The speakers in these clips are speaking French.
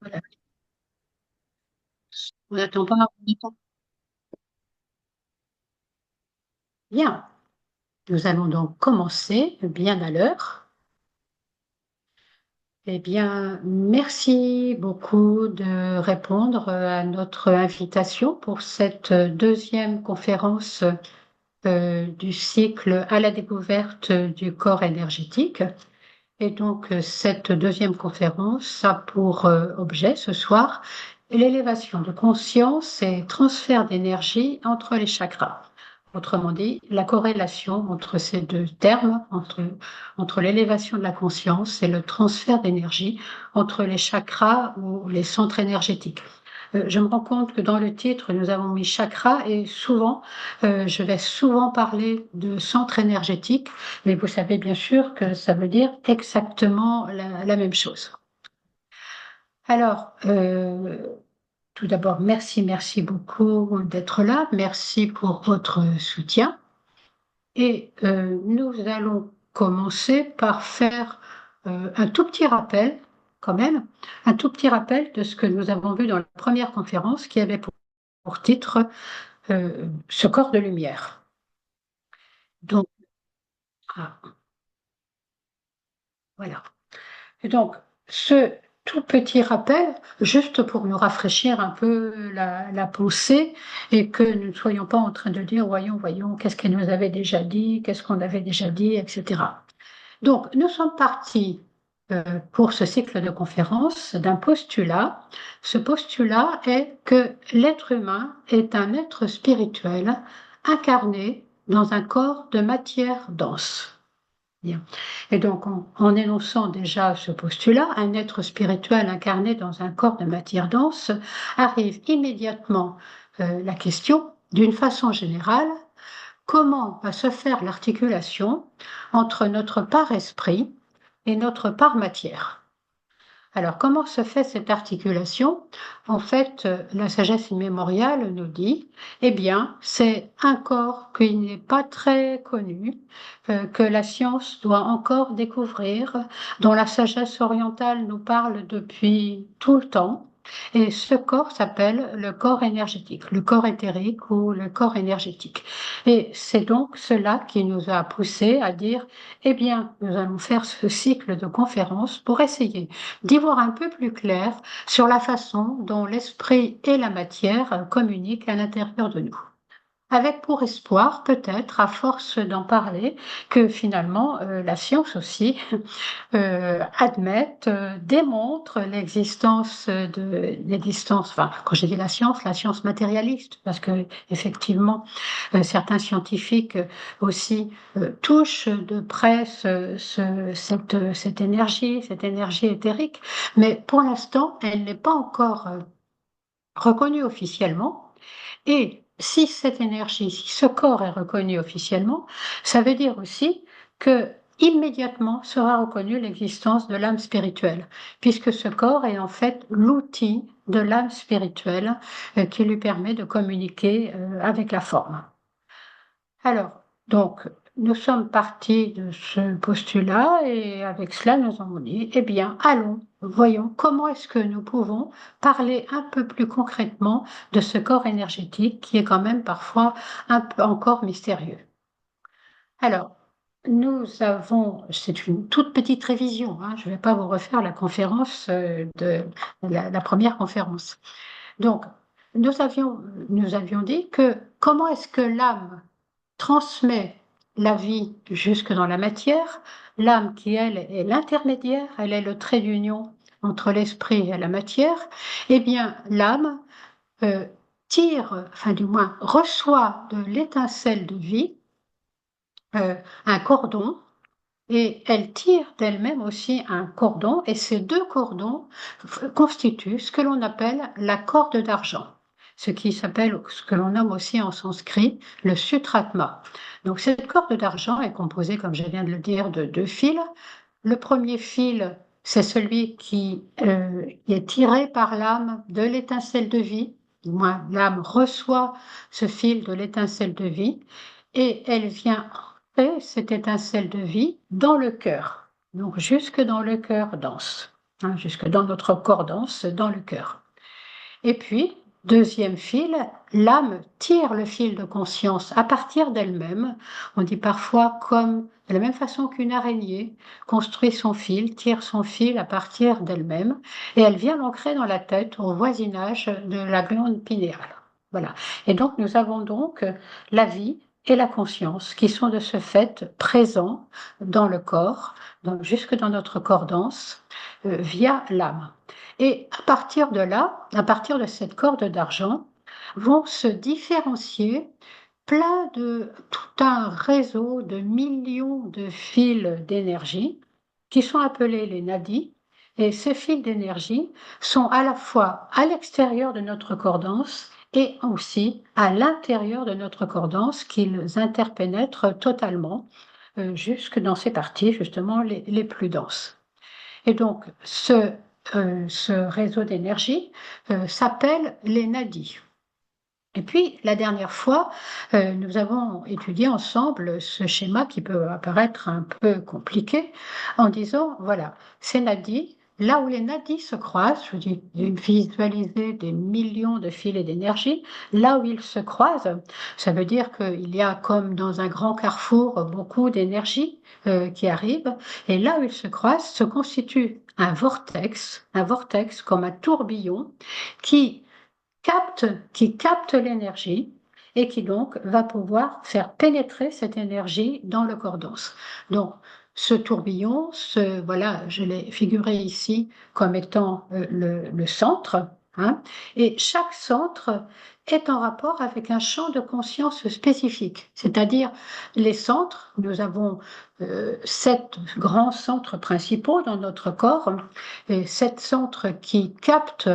Voilà. On n'attend pas, on attend. Bien. Nous allons donc commencer bien à l'heure. Eh bien, merci beaucoup de répondre à notre invitation pour cette deuxième conférence du cycle à la découverte du corps énergétique. Et donc, cette deuxième conférence a pour objet ce soir l'élévation de conscience et transfert d'énergie entre les chakras. Autrement dit, la corrélation entre ces deux termes, entre l'élévation de la conscience et le transfert d'énergie entre les chakras ou les centres énergétiques. Je me rends compte que dans le titre, nous avons mis chakra et souvent, je vais souvent parler de centre énergétique, mais vous savez bien sûr que ça veut dire exactement la même chose. Alors, tout d'abord, merci beaucoup d'être là. Merci pour votre soutien. Et nous allons commencer par faire un tout petit rappel, quand même, un tout petit rappel de ce que nous avons vu dans la première conférence qui avait pour titre Ce corps de lumière. Donc, ah, voilà. Et donc, ce tout petit rappel, juste pour nous rafraîchir un peu la pensée et que nous ne soyons pas en train de dire, voyons, qu'est-ce qu'elle nous avait déjà dit, qu'est-ce qu'on avait déjà dit, etc. Donc, nous sommes partis pour ce cycle de conférences d'un postulat. Ce postulat est que l'être humain est un être spirituel incarné dans un corps de matière dense. Bien. Et donc, en énonçant déjà ce postulat, un être spirituel incarné dans un corps de matière dense, arrive immédiatement la question, d'une façon générale, comment va se faire l'articulation entre notre part esprit et notre part matière? Alors, comment se fait cette articulation? En fait, la sagesse immémoriale nous dit, eh bien, c'est un corps qui n'est pas très connu, que la science doit encore découvrir, dont la sagesse orientale nous parle depuis tout le temps. Et ce corps s'appelle le corps énergétique, le corps éthérique ou le corps énergétique. Et c'est donc cela qui nous a poussé à dire, eh bien, nous allons faire ce cycle de conférences pour essayer d'y voir un peu plus clair sur la façon dont l'esprit et la matière communiquent à l'intérieur de nous. Avec pour espoir, peut-être, à force d'en parler, que finalement la science aussi admette, démontre l'existence, enfin, quand j'ai dit la science matérialiste, parce que effectivement, certains scientifiques aussi touchent de près cette énergie éthérique, mais pour l'instant, elle n'est pas encore reconnue officiellement. Et si cette énergie, si ce corps est reconnu officiellement, ça veut dire aussi que immédiatement sera reconnue l'existence de l'âme spirituelle, puisque ce corps est en fait l'outil de l'âme spirituelle qui lui permet de communiquer avec la forme. Alors, donc, nous sommes partis de ce postulat et avec cela, nous avons dit, eh bien, allons, voyons comment est-ce que nous pouvons parler un peu plus concrètement de ce corps énergétique qui est quand même parfois un peu encore mystérieux. Alors, c'est une toute petite révision, hein, je ne vais pas vous refaire la conférence de la première conférence. Donc, nous avions dit que comment est-ce que l'âme transmet la vie jusque dans la matière, l'âme qui, elle, est l'intermédiaire, elle est le trait d'union entre l'esprit et la matière, eh bien, l'âme euh, tire, enfin du moins reçoit de l'étincelle de vie un cordon et elle tire d'elle-même aussi un cordon et ces deux cordons constituent ce que l'on appelle la corde d'argent, ce que l'on nomme aussi en sanskrit le sutratma. Donc cette corde d'argent est composée, comme je viens de le dire, de deux fils. Le premier fil, c'est celui qui est tiré par l'âme de l'étincelle de vie. Du moins, l'âme reçoit ce fil de l'étincelle de vie et elle vient entrer cette étincelle de vie dans le cœur, donc jusque dans le cœur dense. hein, jusque dans notre corps dense, dans le cœur. Et puis, deuxième fil, l'âme tire le fil de conscience à partir d'elle-même. On dit parfois comme, de la même façon qu'une araignée construit son fil, tire son fil à partir d'elle-même, et elle vient l'ancrer dans la tête, au voisinage de la glande pinéale. Voilà. Et donc, nous avons donc la vie et la conscience qui sont de ce fait présents dans le corps, jusque dans notre corps dense, via l'âme. Et à partir de là, à partir de cette corde d'argent, vont se différencier tout un réseau de millions de fils d'énergie qui sont appelés les nadis. Et ces fils d'énergie sont à la fois à l'extérieur de notre cordance et aussi à l'intérieur de notre cordance qu'ils interpénètrent totalement jusque dans ces parties justement les plus denses. Et donc ce réseau d'énergie s'appelle les nadis. Et puis, la dernière fois, nous avons étudié ensemble ce schéma qui peut apparaître un peu compliqué en disant, voilà, ces nadis, là où les nadis se croisent, je dis, visualiser des millions de filets d'énergie, là où ils se croisent, ça veut dire qu'il y a comme dans un grand carrefour beaucoup d'énergie qui arrive, et là où ils se croisent se constitue un vortex comme un tourbillon qui capte l'énergie et qui donc va pouvoir faire pénétrer cette énergie dans le corps dense. Donc, ce tourbillon, voilà, je l'ai figuré ici comme étant le centre, hein, et chaque centre est en rapport avec un champ de conscience spécifique, c'est-à-dire les centres, nous avons 7 grands centres principaux dans notre corps, et 7 centres qui captent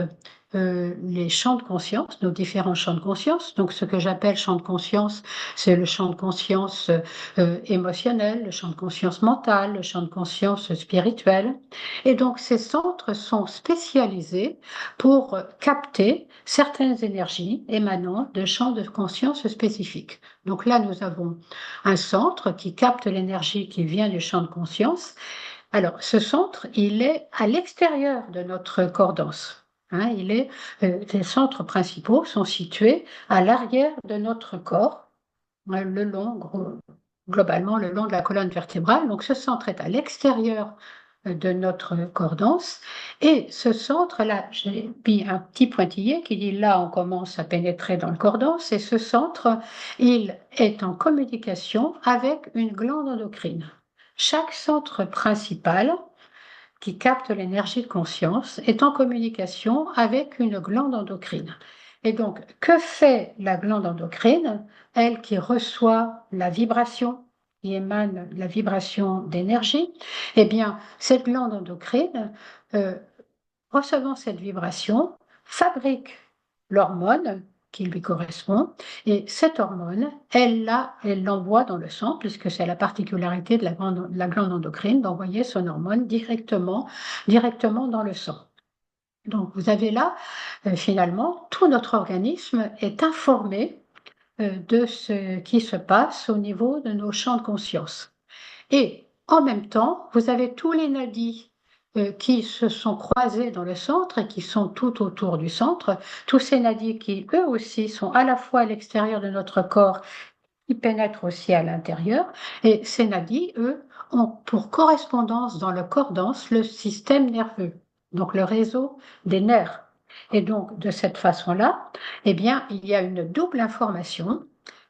les champs de conscience, nos différents champs de conscience. Donc, ce que j'appelle champ de conscience, c'est le champ de conscience émotionnel, le champ de conscience mental, le champ de conscience spirituel. Et donc, ces centres sont spécialisés pour capter certaines énergies émanant de champs de conscience spécifiques. Donc là, nous avons un centre qui capte l'énergie qui vient du champ de conscience. Alors, ce centre, il est à l'extérieur de notre corps dense. Hein, les centres principaux sont situés à l'arrière de notre corps, globalement le long de la colonne vertébrale. Donc, ce centre est à l'extérieur de notre corps dense. Et ce centre-là, j'ai mis un petit pointillé qui dit là, on commence à pénétrer dans le corps dense. Et ce centre, il est en communication avec une glande endocrine. Chaque centre principal qui capte l'énergie de conscience est en communication avec une glande endocrine. Et donc, que fait la glande endocrine, elle qui reçoit la vibration, qui émane la vibration d'énergie? Eh bien, cette glande endocrine, recevant cette vibration, fabrique l'hormone qui lui correspond, et cette hormone, elle l'envoie dans le sang, puisque c'est la particularité de la glande endocrine d'envoyer son hormone directement dans le sang. Donc vous avez là, finalement, tout notre organisme est informé de ce qui se passe au niveau de nos champs de conscience. Et en même temps, vous avez tous les nadis qui se sont croisés dans le centre et qui sont tout autour du centre, tous ces nadis qui, eux aussi, sont à la fois à l'extérieur de notre corps, qui pénètrent aussi à l'intérieur. Et ces nadis, eux, ont pour correspondance dans le corps dense le système nerveux, donc le réseau des nerfs. Et donc, de cette façon-là, eh bien, il y a une double information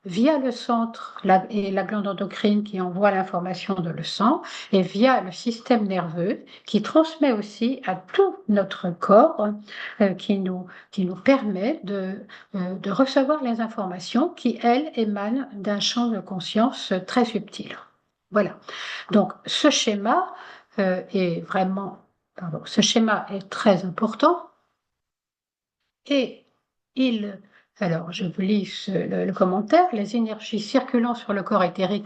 via le centre et la glande endocrine qui envoie l'information dans le sang, et via le système nerveux qui transmet aussi à tout notre corps, qui nous permet de recevoir les informations qui, elles, émanent d'un champ de conscience très subtil. Voilà. Donc, ce schéma ce schéma est très important et alors je vous lis le commentaire, les énergies circulant sur le corps éthérique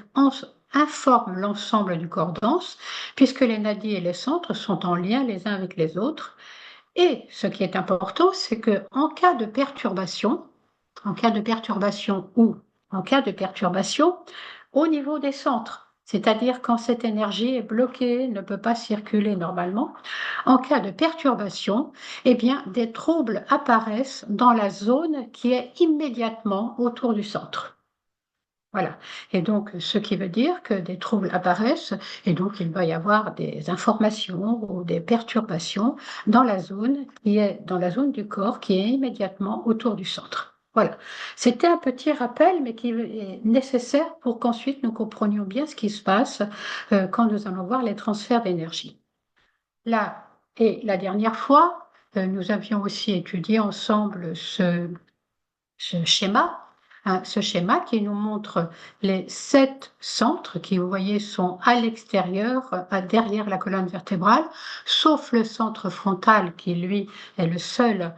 informent l'ensemble du corps dense, puisque les nadis et les centres sont en lien les uns avec les autres. Et ce qui est important, c'est qu'en cas de perturbation, au niveau des centres, c'est-à-dire quand cette énergie est bloquée, ne peut pas circuler normalement. En cas de perturbation, eh bien, des troubles apparaissent dans la zone qui est immédiatement autour du centre. Voilà. Et donc, ce qui veut dire que des troubles apparaissent, et donc il va y avoir des informations ou des perturbations dans la zone dans la zone du corps qui est immédiatement autour du centre. Voilà. C'était un petit rappel, mais qui est nécessaire pour qu'ensuite nous comprenions bien ce qui se passe quand nous allons voir les transferts d'énergie. Là, et la dernière fois, nous avions aussi étudié ensemble ce schéma, hein, ce schéma qui nous montre les 7 centres qui, vous voyez, sont à l'extérieur, derrière la colonne vertébrale, sauf le centre frontal qui, lui, est le seul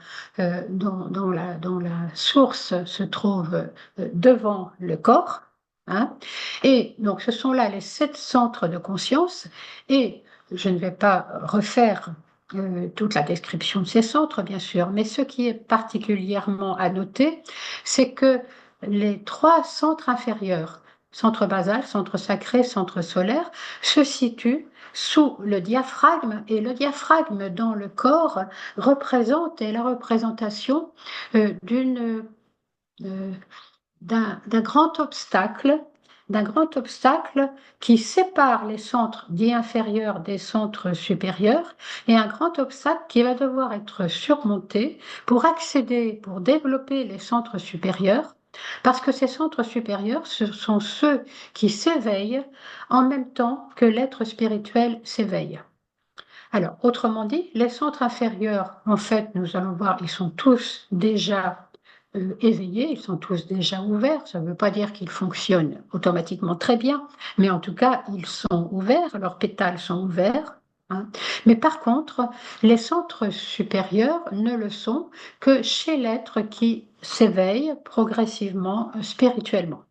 dont la source se trouve devant le corps. Hein. Et donc, ce sont là les 7 centres de conscience, et je ne vais pas refaire toute la description de ces centres, bien sûr, mais ce qui est particulièrement à noter, c'est que les 3 centres inférieurs, centre basal, centre sacré, centre solaire, se situent sous le diaphragme, et le diaphragme dans le corps est la représentation euh, d'une, euh, d'un grand obstacle, d'un grand obstacle qui sépare les centres dits inférieurs des centres supérieurs, et un grand obstacle qui va devoir être surmonté pour accéder, pour développer les centres supérieurs, parce que ces centres supérieurs, ce sont ceux qui s'éveillent en même temps que l'être spirituel s'éveille. Alors, autrement dit, les centres inférieurs, en fait, nous allons voir, ils sont tous déjà éveillés, ils sont tous déjà ouverts. Ça ne veut pas dire qu'ils fonctionnent automatiquement très bien, mais en tout cas, ils sont ouverts, leurs pétales sont ouverts. Hein. Mais par contre, les centres supérieurs ne le sont que chez l'être qui s'éveille progressivement spirituellement.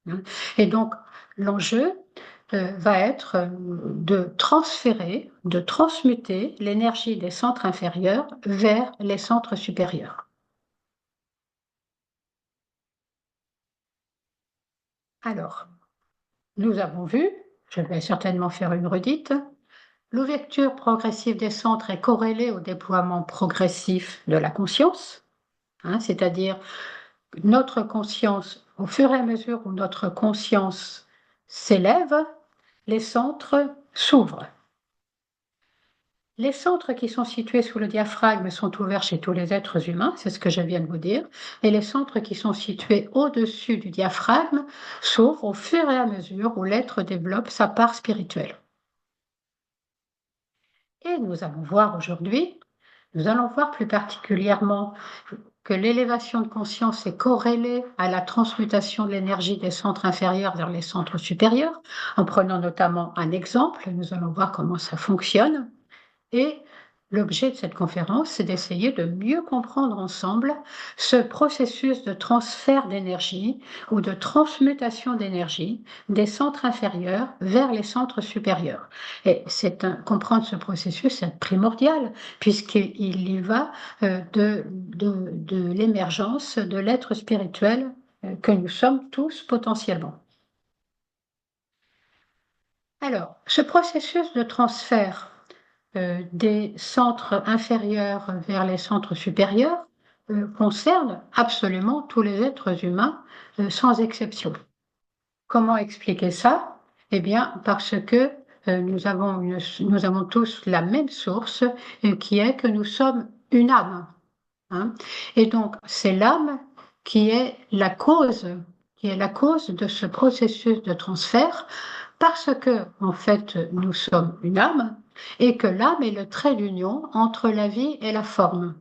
Hein. Et donc, l'enjeu va être de transférer, de transmuter l'énergie des centres inférieurs vers les centres supérieurs. Alors, nous avons vu, je vais certainement faire une redite, l'ouverture progressive des centres est corrélée au déploiement progressif de la conscience, hein, c'est-à-dire notre conscience, au fur et à mesure où notre conscience s'élève, les centres s'ouvrent. Les centres qui sont situés sous le diaphragme sont ouverts chez tous les êtres humains, c'est ce que je viens de vous dire, et les centres qui sont situés au-dessus du diaphragme s'ouvrent au fur et à mesure où l'être développe sa part spirituelle. Et nous allons voir aujourd'hui, nous allons voir plus particulièrement que l'élévation de conscience est corrélée à la transmutation de l'énergie des centres inférieurs vers les centres supérieurs, en prenant notamment un exemple, nous allons voir comment ça fonctionne. Et l'objet de cette conférence, c'est d'essayer de mieux comprendre ensemble ce processus de transfert d'énergie ou de transmutation d'énergie des centres inférieurs vers les centres supérieurs. Et comprendre ce processus est primordial, puisqu'il y va de l'émergence de l'être spirituel que nous sommes tous potentiellement. Alors, ce processus de transfert des centres inférieurs vers les centres supérieurs concerne absolument tous les êtres humains sans exception. Comment expliquer ça? Eh bien, parce que nous avons tous la même source qui est que nous sommes une âme. Hein. Et donc, c'est l'âme qui est la cause, de ce processus de transfert, parce que, en fait, nous sommes une âme et que l'âme est le trait d'union entre la vie et la forme.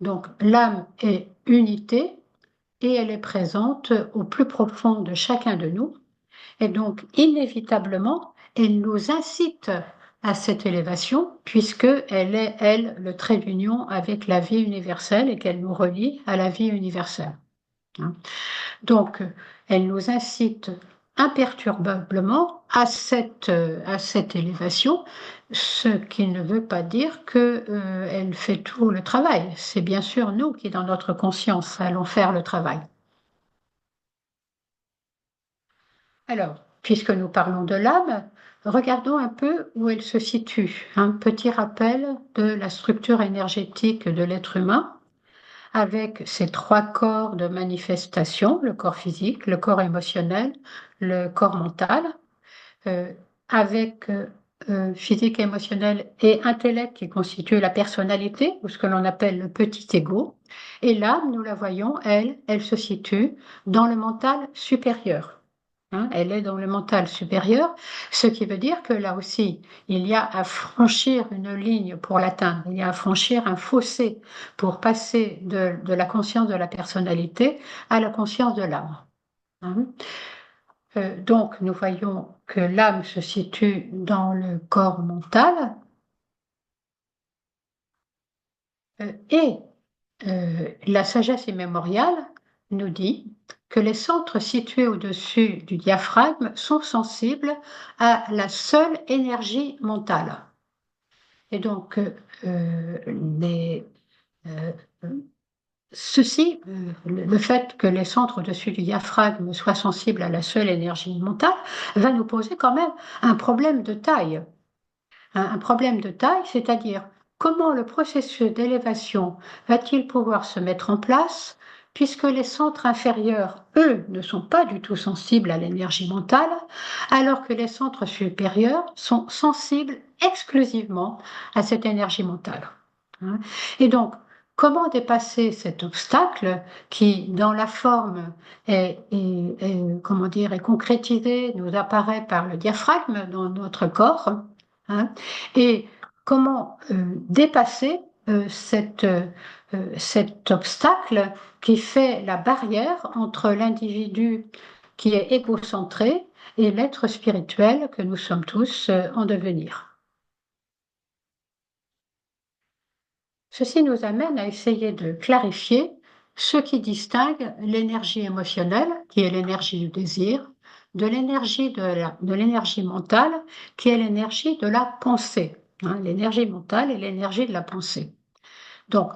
Donc, l'âme est unité et elle est présente au plus profond de chacun de nous. Et donc, inévitablement, elle nous incite à cette élévation, puisqu'elle est, elle, le trait d'union avec la vie universelle et qu'elle nous relie à la vie universelle. Hein. Donc, elle nous incite imperturbablement à cette élévation, ce qui ne veut pas dire qu'elle fait tout le travail. C'est bien sûr nous qui, dans notre conscience, allons faire le travail. Alors, puisque nous parlons de l'âme, regardons un peu où elle se situe. Un petit rappel de la structure énergétique de l'être humain, avec ses trois corps de manifestation, le corps physique, le corps émotionnel, le corps mental, euh, avec physique, émotionnel et intellect qui constituent la personnalité, ou ce que l'on appelle le petit ego. Et l'âme, nous la voyons, elle se situe dans le mental supérieur. Hein, elle est dans le mental supérieur, ce qui veut dire que là aussi, il y a à franchir une ligne pour l'atteindre, il y a à franchir un fossé pour passer de la conscience de la personnalité à la conscience de l'âme. Hein. Donc, nous voyons que l'âme se situe dans le corps mental et la sagesse immémoriale nous dit que les centres situés au-dessus du diaphragme sont sensibles à la seule énergie mentale. Et donc, euh, ceci, le fait que les centres au-dessus du diaphragme soient sensibles à la seule énergie mentale, va nous poser quand même un problème de taille. Un problème de taille, c'est-à-dire comment le processus d'élévation va-t-il pouvoir se mettre en place puisque les centres inférieurs, eux, ne sont pas du tout sensibles à l'énergie mentale, alors que les centres supérieurs sont sensibles exclusivement à cette énergie mentale. Hein. Et donc, comment dépasser cet obstacle qui, dans la forme, comment dire, est concrétisé, nous apparaît par le diaphragme dans notre corps, hein, et comment dépasser cet obstacle qui fait la barrière entre l'individu qui est égocentré et l'être spirituel que nous sommes tous en devenir. Ceci nous amène à essayer de clarifier ce qui distingue l'énergie émotionnelle, qui est l'énergie du désir, de l'énergie mentale, qui est l'énergie de la pensée. Hein, l'énergie mentale et l'énergie de la pensée. Donc,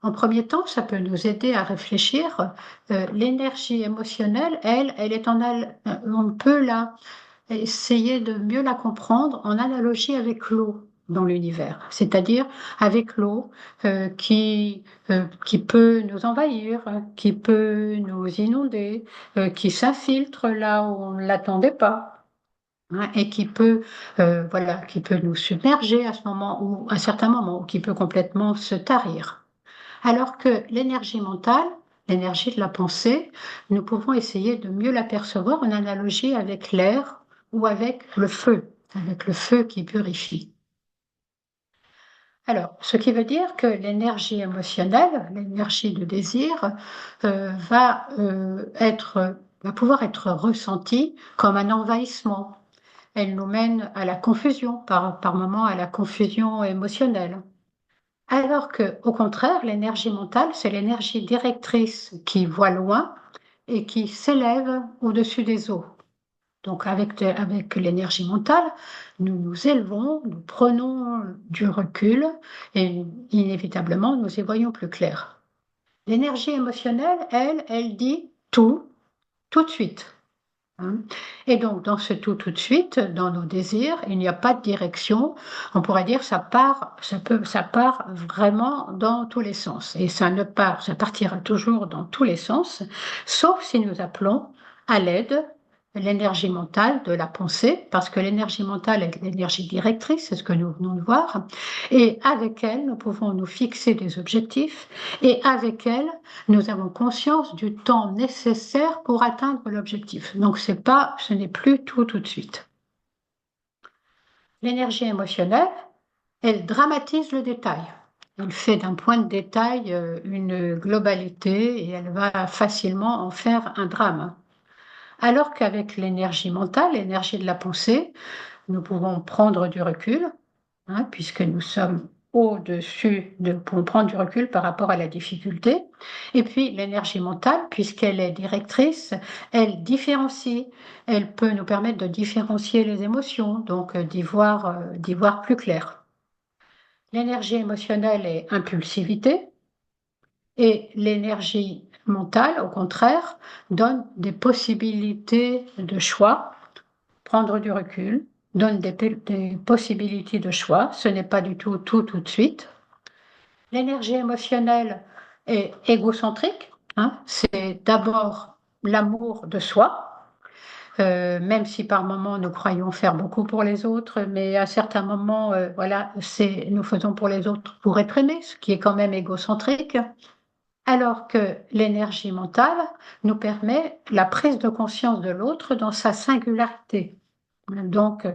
en premier temps, ça peut nous aider à réfléchir. L'énergie émotionnelle, elle est on peut essayer de mieux la comprendre en analogie avec l'eau dans l'univers, c'est-à-dire avec l'eau qui peut nous envahir, qui peut nous inonder, qui s'infiltre là où on ne l'attendait pas. Hein, et voilà, qui peut nous submerger à ce moment ou à certains moments, ou qui peut complètement se tarir. Alors que l'énergie mentale, l'énergie de la pensée, nous pouvons essayer de mieux l'apercevoir en analogie avec l'air ou avec le feu qui purifie. Alors, ce qui veut dire que l'énergie émotionnelle, l'énergie de désir, va pouvoir être ressentie comme un envahissement. Elle nous mène à la confusion, par moments à la confusion émotionnelle. Alors que, au contraire, l'énergie mentale, c'est l'énergie directrice qui voit loin et qui s'élève au-dessus des eaux. Donc, avec l'énergie mentale, nous nous élevons, nous prenons du recul et inévitablement, nous y voyons plus clair. L'énergie émotionnelle, elle dit tout de suite. Hein. Et donc, dans ce tout de suite, dans nos désirs, il n'y a pas de direction. On pourrait dire ça part vraiment dans tous les sens. Et ça partira toujours dans tous les sens, sauf si nous appelons à l'aide l'énergie mentale de la pensée, parce que l'énergie mentale est l'énergie directrice, c'est ce que nous venons de voir, et avec elle, nous pouvons nous fixer des objectifs, et avec elle, nous avons conscience du temps nécessaire pour atteindre l'objectif. Donc, ce n'est plus tout de suite. L'énergie émotionnelle, elle dramatise le détail. Elle fait d'un point de détail une globalité et elle va facilement en faire un drame. Alors qu'avec l'énergie mentale, l'énergie de la pensée, nous pouvons prendre du recul, hein, puisque nous sommes pour prendre du recul par rapport à la difficulté. Et puis l'énergie mentale, puisqu'elle est directrice, elle différencie, elle peut nous permettre de différencier les émotions, donc d'y voir plus clair. L'énergie émotionnelle est impulsivité et l'énergie mentale, au contraire, donne des possibilités de choix prendre du recul, donne des possibilités de choix. Ce n'est pas du tout de suite. L'énergie émotionnelle est égocentrique, hein. C'est d'abord l'amour de soi, même si par moments nous croyons faire beaucoup pour les autres, mais à certains moments, voilà, nous faisons pour les autres pour être aimés, ce qui est quand même égocentrique. Alors que l'énergie mentale nous permet la prise de conscience de l'autre dans sa singularité. Donc,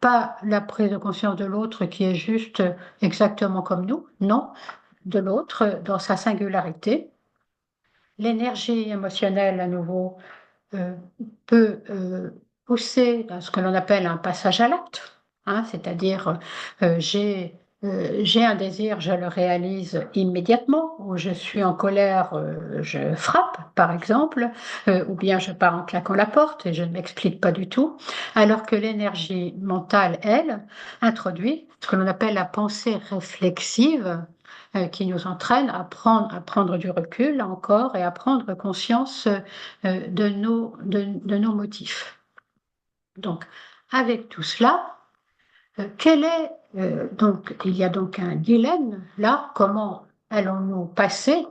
pas la prise de conscience de l'autre qui est juste exactement comme nous, non, de l'autre dans sa singularité. L'énergie émotionnelle, à nouveau, euh, peut pousser à ce que l'on appelle un passage à l'acte, hein, c'est-à-dire j'ai un désir, je le réalise immédiatement, ou je suis en colère, je frappe, par exemple, ou bien je pars en claquant la porte et je ne m'explique pas du tout, alors que l'énergie mentale, elle, introduit ce que l'on appelle la pensée réflexive, qui nous entraîne à prendre du recul, là encore, et à prendre conscience de nos motifs. Donc, avec tout cela, donc, il y a donc un dilemme là, comment allons-nous passer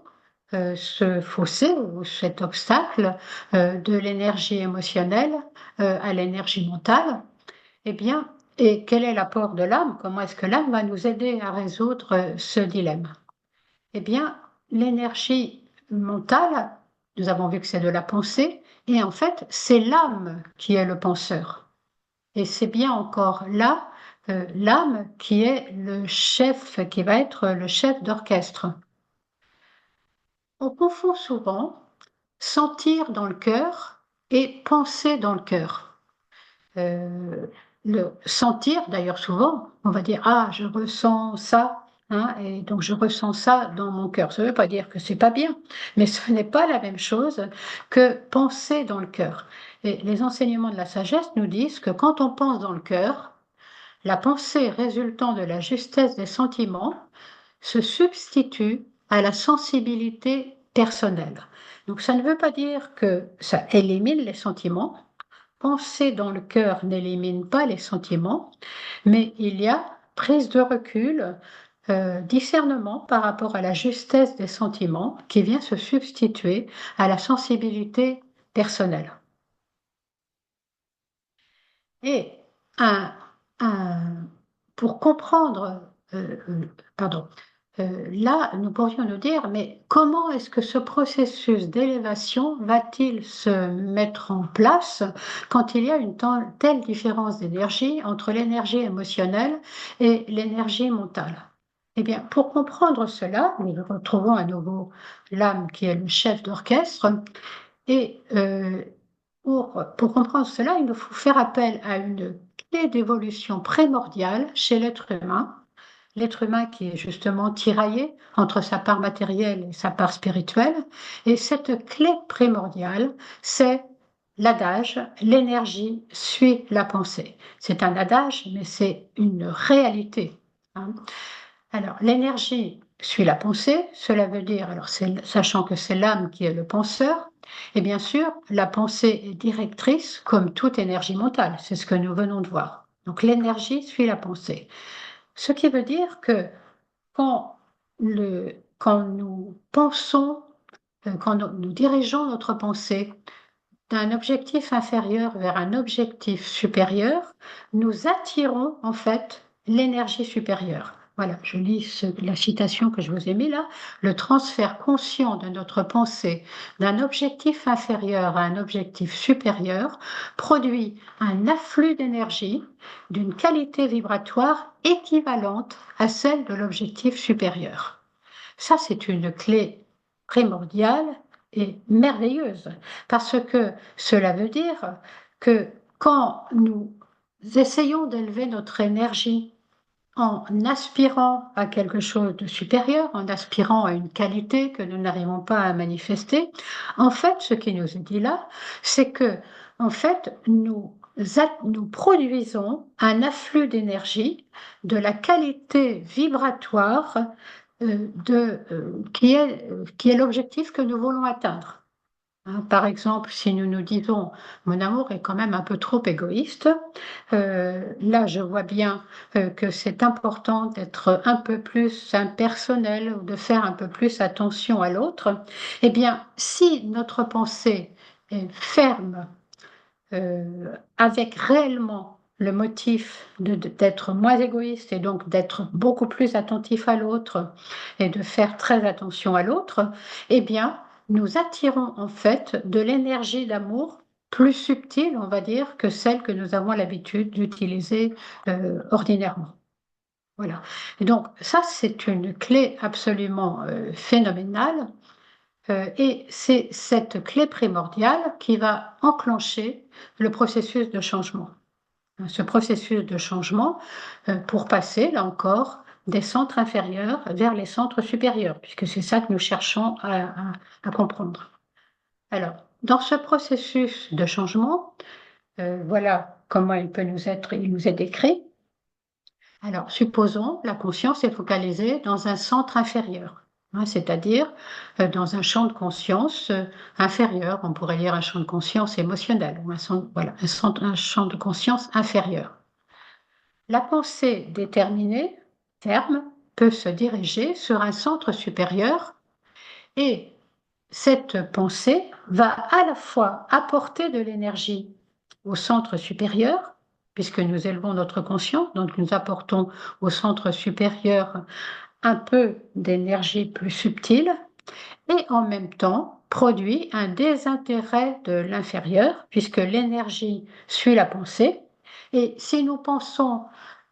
ce fossé ou cet obstacle de l'énergie émotionnelle à l'énergie mentale? Eh bien, et quel est l'apport de l'âme? Comment est-ce que l'âme va nous aider à résoudre ce dilemme? Eh bien, l'énergie mentale, nous avons vu que c'est de la pensée, et en fait, c'est l'âme qui est le penseur. Et c'est bien encore là, l'âme qui est le chef, qui va être le chef d'orchestre. On confond souvent sentir dans le cœur et penser dans le cœur. Le sentir, d'ailleurs souvent, on va dire ah je ressens ça, hein, et donc je ressens ça dans mon cœur. Ça ne veut pas dire que c'est pas bien, mais ce n'est pas la même chose que penser dans le cœur. Et les enseignements de la sagesse nous disent que quand on pense dans le cœur, la pensée résultant de la justesse des sentiments se substitue à la sensibilité personnelle. Donc ça ne veut pas dire que ça élimine les sentiments. Penser dans le cœur n'élimine pas les sentiments, mais il y a prise de recul, discernement par rapport à la justesse des sentiments qui vient se substituer à la sensibilité personnelle. Et un, un- pour comprendre, pardon, là, nous pourrions nous dire, mais comment est-ce que ce processus d'élévation va-t-il se mettre en place quand il y a une telle différence d'énergie entre l'énergie émotionnelle et l'énergie mentale? Eh bien, pour comprendre cela, nous retrouvons à nouveau l'âme qui est le chef d'orchestre, et pour comprendre cela, il nous faut faire appel à une clé d'évolution primordiale chez l'être humain qui est justement tiraillé entre sa part matérielle et sa part spirituelle. Et cette clé primordiale, c'est l'adage, l'énergie suit la pensée. C'est un adage, mais c'est une réalité, hein. Alors, l'énergie suit la pensée, cela veut dire, alors sachant que c'est l'âme qui est le penseur, et bien sûr, la pensée est directrice comme toute énergie mentale, c'est ce que nous venons de voir. Donc l'énergie suit la pensée. Ce qui veut dire que quand, quand nous pensons, quand nous dirigeons notre pensée d'un objectif inférieur vers un objectif supérieur, nous attirons en fait l'énergie supérieure. Voilà, je lis la citation que je vous ai mise là. Le transfert conscient de notre pensée d'un objectif inférieur à un objectif supérieur produit un afflux d'énergie d'une qualité vibratoire équivalente à celle de l'objectif supérieur. Ça, c'est une clé primordiale et merveilleuse, parce que cela veut dire que quand nous essayons d'élever notre énergie en aspirant à quelque chose de supérieur, en aspirant à une qualité que nous n'arrivons pas à manifester, en fait, ce qui nous est dit là, c'est que, en fait, nous produisons un afflux d'énergie de la qualité vibratoire qui est l'objectif que nous voulons atteindre. Hein. Par exemple, si nous nous disons: «Mon amour est quand même un peu trop égoïste», là, je vois bien, que c'est important d'être un peu plus impersonnel ou de faire un peu plus attention à l'autre. Eh bien, si notre pensée est ferme, avec réellement le motif d'être moins égoïste et donc d'être beaucoup plus attentif à l'autre et de faire très attention à l'autre, eh bien, nous attirons en fait de l'énergie d'amour plus subtile, on va dire, que celle que nous avons l'habitude d'utiliser, ordinairement. Voilà. Et donc ça, c'est une clé absolument, phénoménale, et c'est cette clé primordiale qui va enclencher le processus de changement. Ce processus de changement, pour passer, là encore, des centres inférieurs vers les centres supérieurs, puisque c'est ça que nous cherchons à comprendre. Alors, dans ce processus de changement, voilà comment il nous est décrit. Alors, supposons la conscience est focalisée dans un centre inférieur, hein, c'est-à-dire dans un champ de conscience inférieur. On pourrait dire un champ de conscience émotionnel, ou voilà, un champ de conscience inférieur. La pensée déterminée, ferme, peut se diriger sur un centre supérieur et cette pensée va à la fois apporter de l'énergie au centre supérieur, puisque nous élevons notre conscience, donc nous apportons au centre supérieur un peu d'énergie plus subtile, et en même temps produit un désintérêt de l'inférieur, puisque l'énergie suit la pensée. Et si nous pensons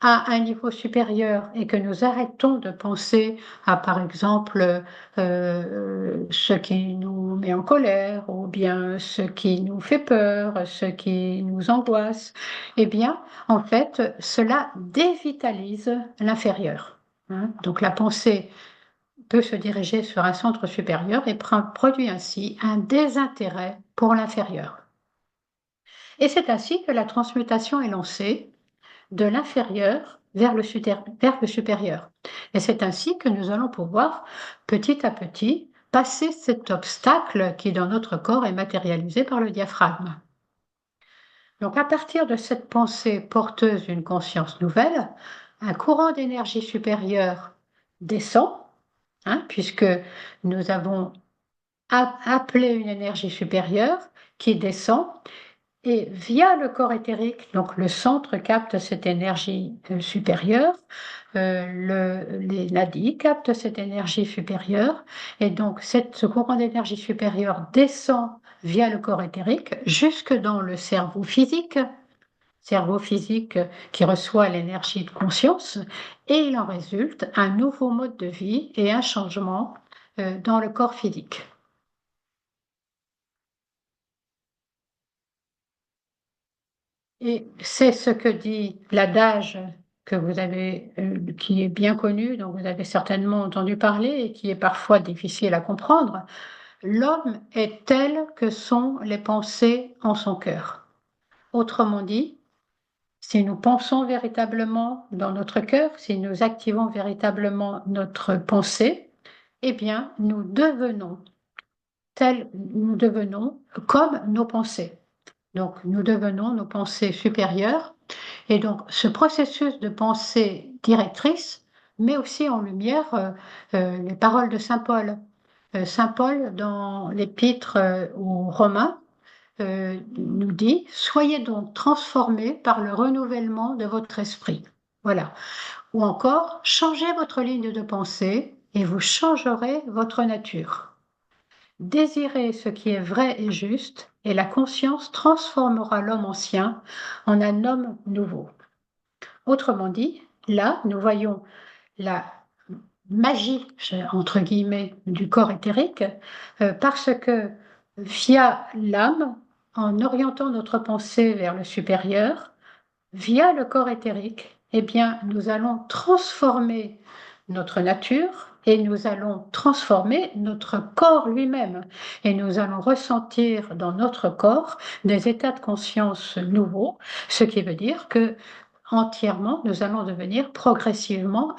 à un niveau supérieur et que nous arrêtons de penser à, par exemple, ce qui nous met en colère, ou bien ce qui nous fait peur, ce qui nous angoisse, eh bien, en fait, cela dévitalise l'inférieur. Hein. Donc la pensée peut se diriger sur un centre supérieur et produit ainsi un désintérêt pour l'inférieur. Et c'est ainsi que la transmutation est lancée de l'inférieur vers vers le supérieur. Et c'est ainsi que nous allons pouvoir petit à petit passer cet obstacle qui dans notre corps est matérialisé par le diaphragme. Donc à partir de cette pensée porteuse d'une conscience nouvelle, un courant d'énergie supérieure descend, hein, puisque nous avons appelé une énergie supérieure qui descend et via le corps éthérique, donc le centre capte cette énergie supérieure, les nadis captent cette énergie supérieure, et donc ce courant d'énergie supérieure descend via le corps éthérique jusque dans le cerveau physique qui reçoit l'énergie de conscience, et il en résulte un nouveau mode de vie et un changement dans le corps physique. Et c'est ce que dit l'adage que vous avez, qui est bien connu, dont vous avez certainement entendu parler et qui est parfois difficile à comprendre. L'homme est tel que sont les pensées en son cœur. Autrement dit, si nous pensons véritablement dans notre cœur, si nous activons véritablement notre pensée, eh bien, nous devenons comme nos pensées. Donc, nous devenons nos pensées supérieures. Et donc, ce processus de pensée directrice met aussi en lumière les paroles de Saint Paul. Saint Paul, dans l'épître aux Romains, nous dit: Soyez donc transformés par le renouvellement de votre esprit. Voilà. Ou encore, changez votre ligne de pensée et vous changerez votre nature. Désirez ce qui est vrai et juste, et la conscience transformera l'homme ancien en un homme nouveau. Autrement dit, là, nous voyons la magie, entre guillemets, du corps éthérique, parce que via l'âme, en orientant notre pensée vers le supérieur, via le corps éthérique, eh bien, nous allons transformer notre nature et nous allons transformer notre corps lui-même. Et nous allons ressentir dans notre corps des états de conscience nouveaux, ce qui veut dire que entièrement, nous allons devenir progressivement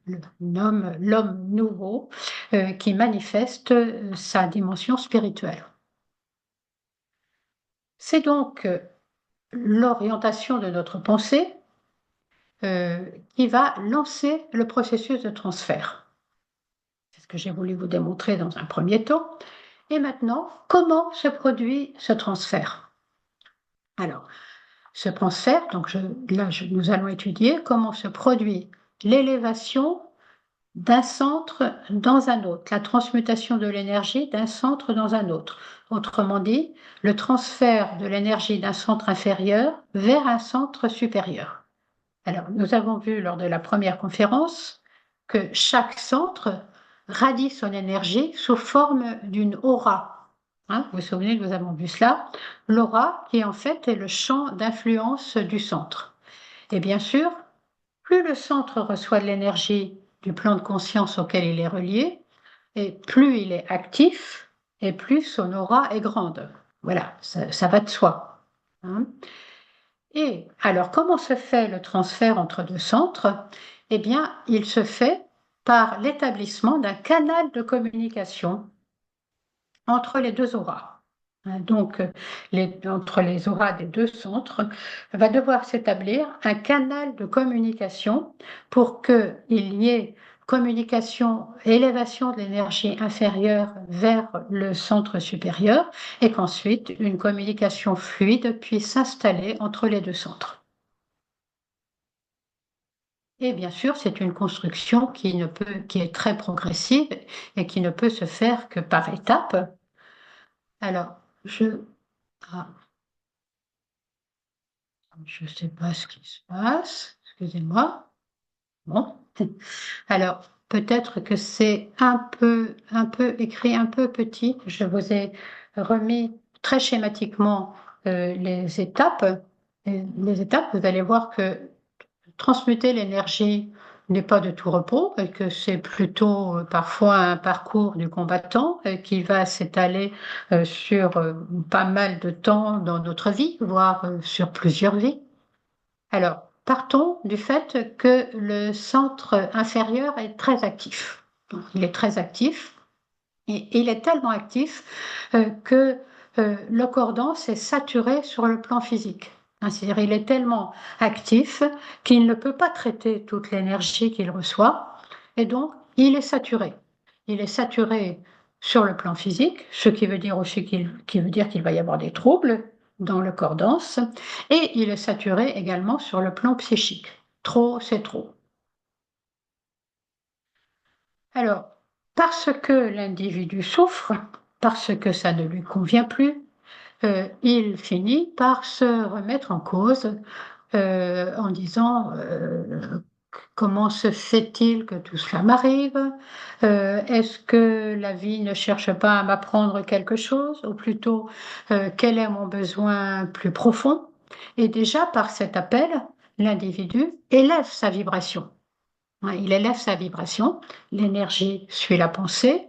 l'homme nouveau qui manifeste sa dimension spirituelle. C'est donc l'orientation de notre pensée qui va lancer le processus de transfert. C'est ce que j'ai voulu vous démontrer dans un premier temps. Et maintenant, comment se produit ce transfert? Alors, ce transfert, donc nous allons étudier comment se produit l'élévation d'un centre dans un autre, la transmutation de l'énergie d'un centre dans un autre. Autrement dit, le transfert de l'énergie d'un centre inférieur vers un centre supérieur. Alors, nous avons vu lors de la première conférence que chaque centre radie son énergie sous forme d'une aura. Vous vous souvenez que nous avons vu cela? L'aura qui en fait est le champ d'influence du centre. Et bien sûr, plus le centre reçoit de l'énergie du plan de conscience auquel il est relié, et plus il est actif, et plus son aura est grande. Voilà, ça va de soi. Et alors, comment se fait le transfert entre deux centres? Eh bien, il se fait par l'établissement d'un canal de communication entre les deux auras. Donc, entre les auras des deux centres, va devoir s'établir un canal de communication pour qu'il y ait communication, élévation de l'énergie inférieure vers le centre supérieur et qu'ensuite une communication fluide puisse s'installer entre les deux centres. Et bien sûr, c'est une construction qui est très progressive et qui ne peut se faire que par étapes. Alors, ah, je ne sais pas ce qui se passe, excusez-moi. Bon, alors peut-être que c'est un peu écrit, un peu petit. Je vous ai remis très schématiquement les étapes. Les étapes, vous allez voir que transmuter l'énergie n'est pas de tout repos et que c'est plutôt parfois un parcours du combattant qui va s'étaler sur pas mal de temps dans notre vie, voire sur plusieurs vies. Alors, partons du fait que le centre inférieur est très actif. Donc, il est très actif et il est tellement actif que l'accordance est saturé sur le plan physique. C'est-à-dire il est tellement actif qu'il ne peut pas traiter toute l'énergie qu'il reçoit et donc il est saturé. Il est saturé sur le plan physique, ce qui veut dire aussi qu'il va y avoir des troubles dans l'accordance et il est saturé également sur le plan psychique. Trop, c'est trop. Alors, parce que l'individu souffre, parce que ça ne lui convient plus, il finit par se remettre en cause en disant comment se fait-il que tout cela m'arrive? Est-ce que la vie ne cherche pas à m'apprendre quelque chose? Ou plutôt, quel est mon besoin plus profond? Et déjà, par cet appel, l'individu élève sa vibration. Il élève sa vibration, l'énergie suit la pensée.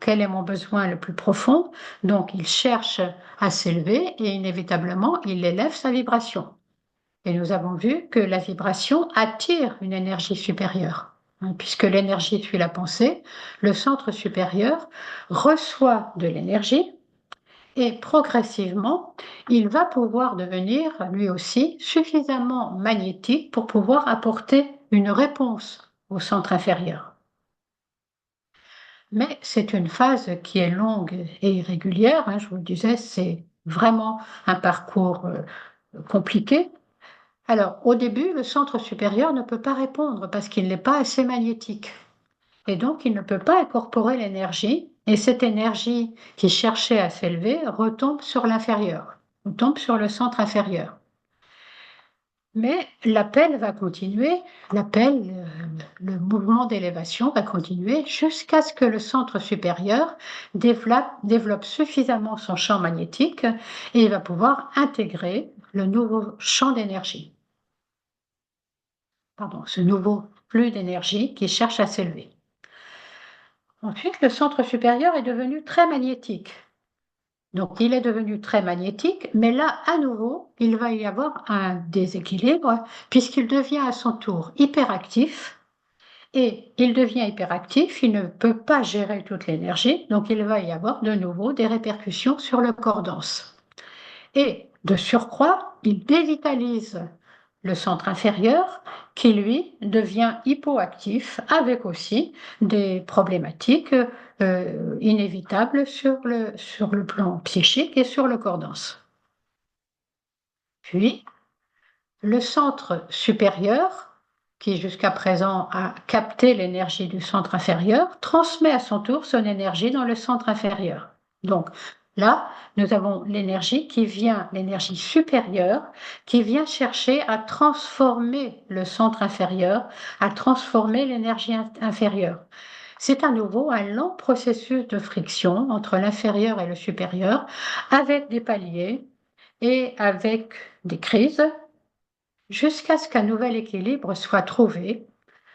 Quel est mon besoin le plus profond? Donc il cherche à s'élever et inévitablement il élève sa vibration. Et nous avons vu que la vibration attire une énergie supérieure. Puisque l'énergie suit la pensée, le centre supérieur reçoit de l'énergie et progressivement, il va pouvoir devenir lui aussi suffisamment magnétique pour pouvoir apporter une réponse au centre inférieur. Mais c'est une phase qui est longue et irrégulière. Je vous le disais, c'est vraiment un parcours compliqué. Alors, au début, le centre supérieur ne peut pas répondre parce qu'il n'est pas assez magnétique. Et donc, il ne peut pas incorporer l'énergie. Et cette énergie qui cherchait à s'élever retombe sur l'inférieur, retombe sur le centre inférieur. Mais l'appel va continuer, le mouvement d'élévation va continuer jusqu'à ce que le centre supérieur développe suffisamment son champ magnétique et il va pouvoir intégrer le nouveau champ d'énergie. Ce nouveau flux d'énergie qui cherche à s'élever. Ensuite, le centre supérieur est devenu très magnétique. Donc, il est devenu très magnétique, mais là, à nouveau, il va y avoir un déséquilibre puisqu'il devient à son tour hyperactif. Et il devient hyperactif, il ne peut pas gérer toute l'énergie, donc il va y avoir de nouveau des répercussions sur l'accordance. Et de surcroît, il dévitalise le centre inférieur qui, lui, devient hypoactif avec aussi des problématiques inévitables sur le plan psychique et sur le corps dense. Puis, le centre supérieur, qui jusqu'à présent a capté l'énergie du centre inférieur, transmet à son tour son énergie dans le centre inférieur. Donc là, nous avons l'énergie qui vient, l'énergie supérieure, qui vient chercher à transformer le centre inférieur, à transformer l'énergie inférieure. C'est à nouveau un lent processus de friction entre l'inférieur et le supérieur, avec des paliers et avec des crises, jusqu'à ce qu'un nouvel équilibre soit trouvé,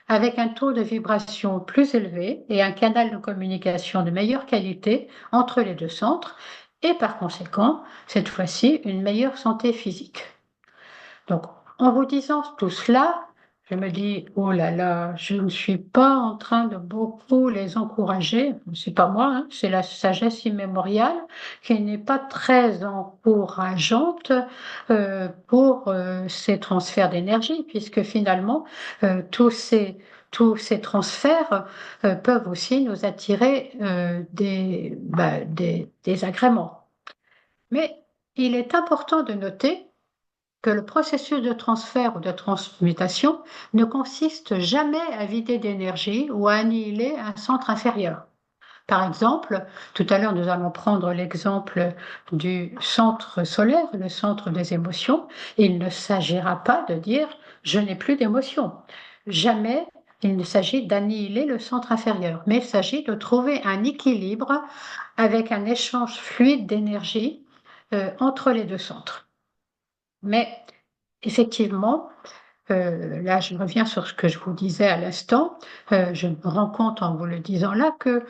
avec un taux de vibration plus élevé et un canal de communication de meilleure qualité entre les deux centres, et par conséquent, cette fois-ci, une meilleure santé physique. Donc, en vous disant tout cela, je me dis, oh là là, je ne suis pas en train de beaucoup les encourager. C'est pas moi, hein, c'est la sagesse immémoriale qui n'est pas très encourageante pour ces transferts d'énergie, puisque finalement, tous ces transferts peuvent aussi nous attirer des désagréments. Mais il est important de noter que le processus de transfert ou de transmutation ne consiste jamais à vider d'énergie ou à annihiler un centre inférieur. Par exemple, tout à l'heure, nous allons prendre l'exemple du centre solaire, le centre des émotions. Il ne s'agira pas de dire je n'ai plus d'émotions. Jamais il ne s'agit d'annihiler le centre inférieur, mais il s'agit de trouver un équilibre avec un échange fluide d'énergie entre les deux centres. Mais effectivement, là je reviens sur ce que je vous disais à l'instant, je me rends compte en vous le disant là que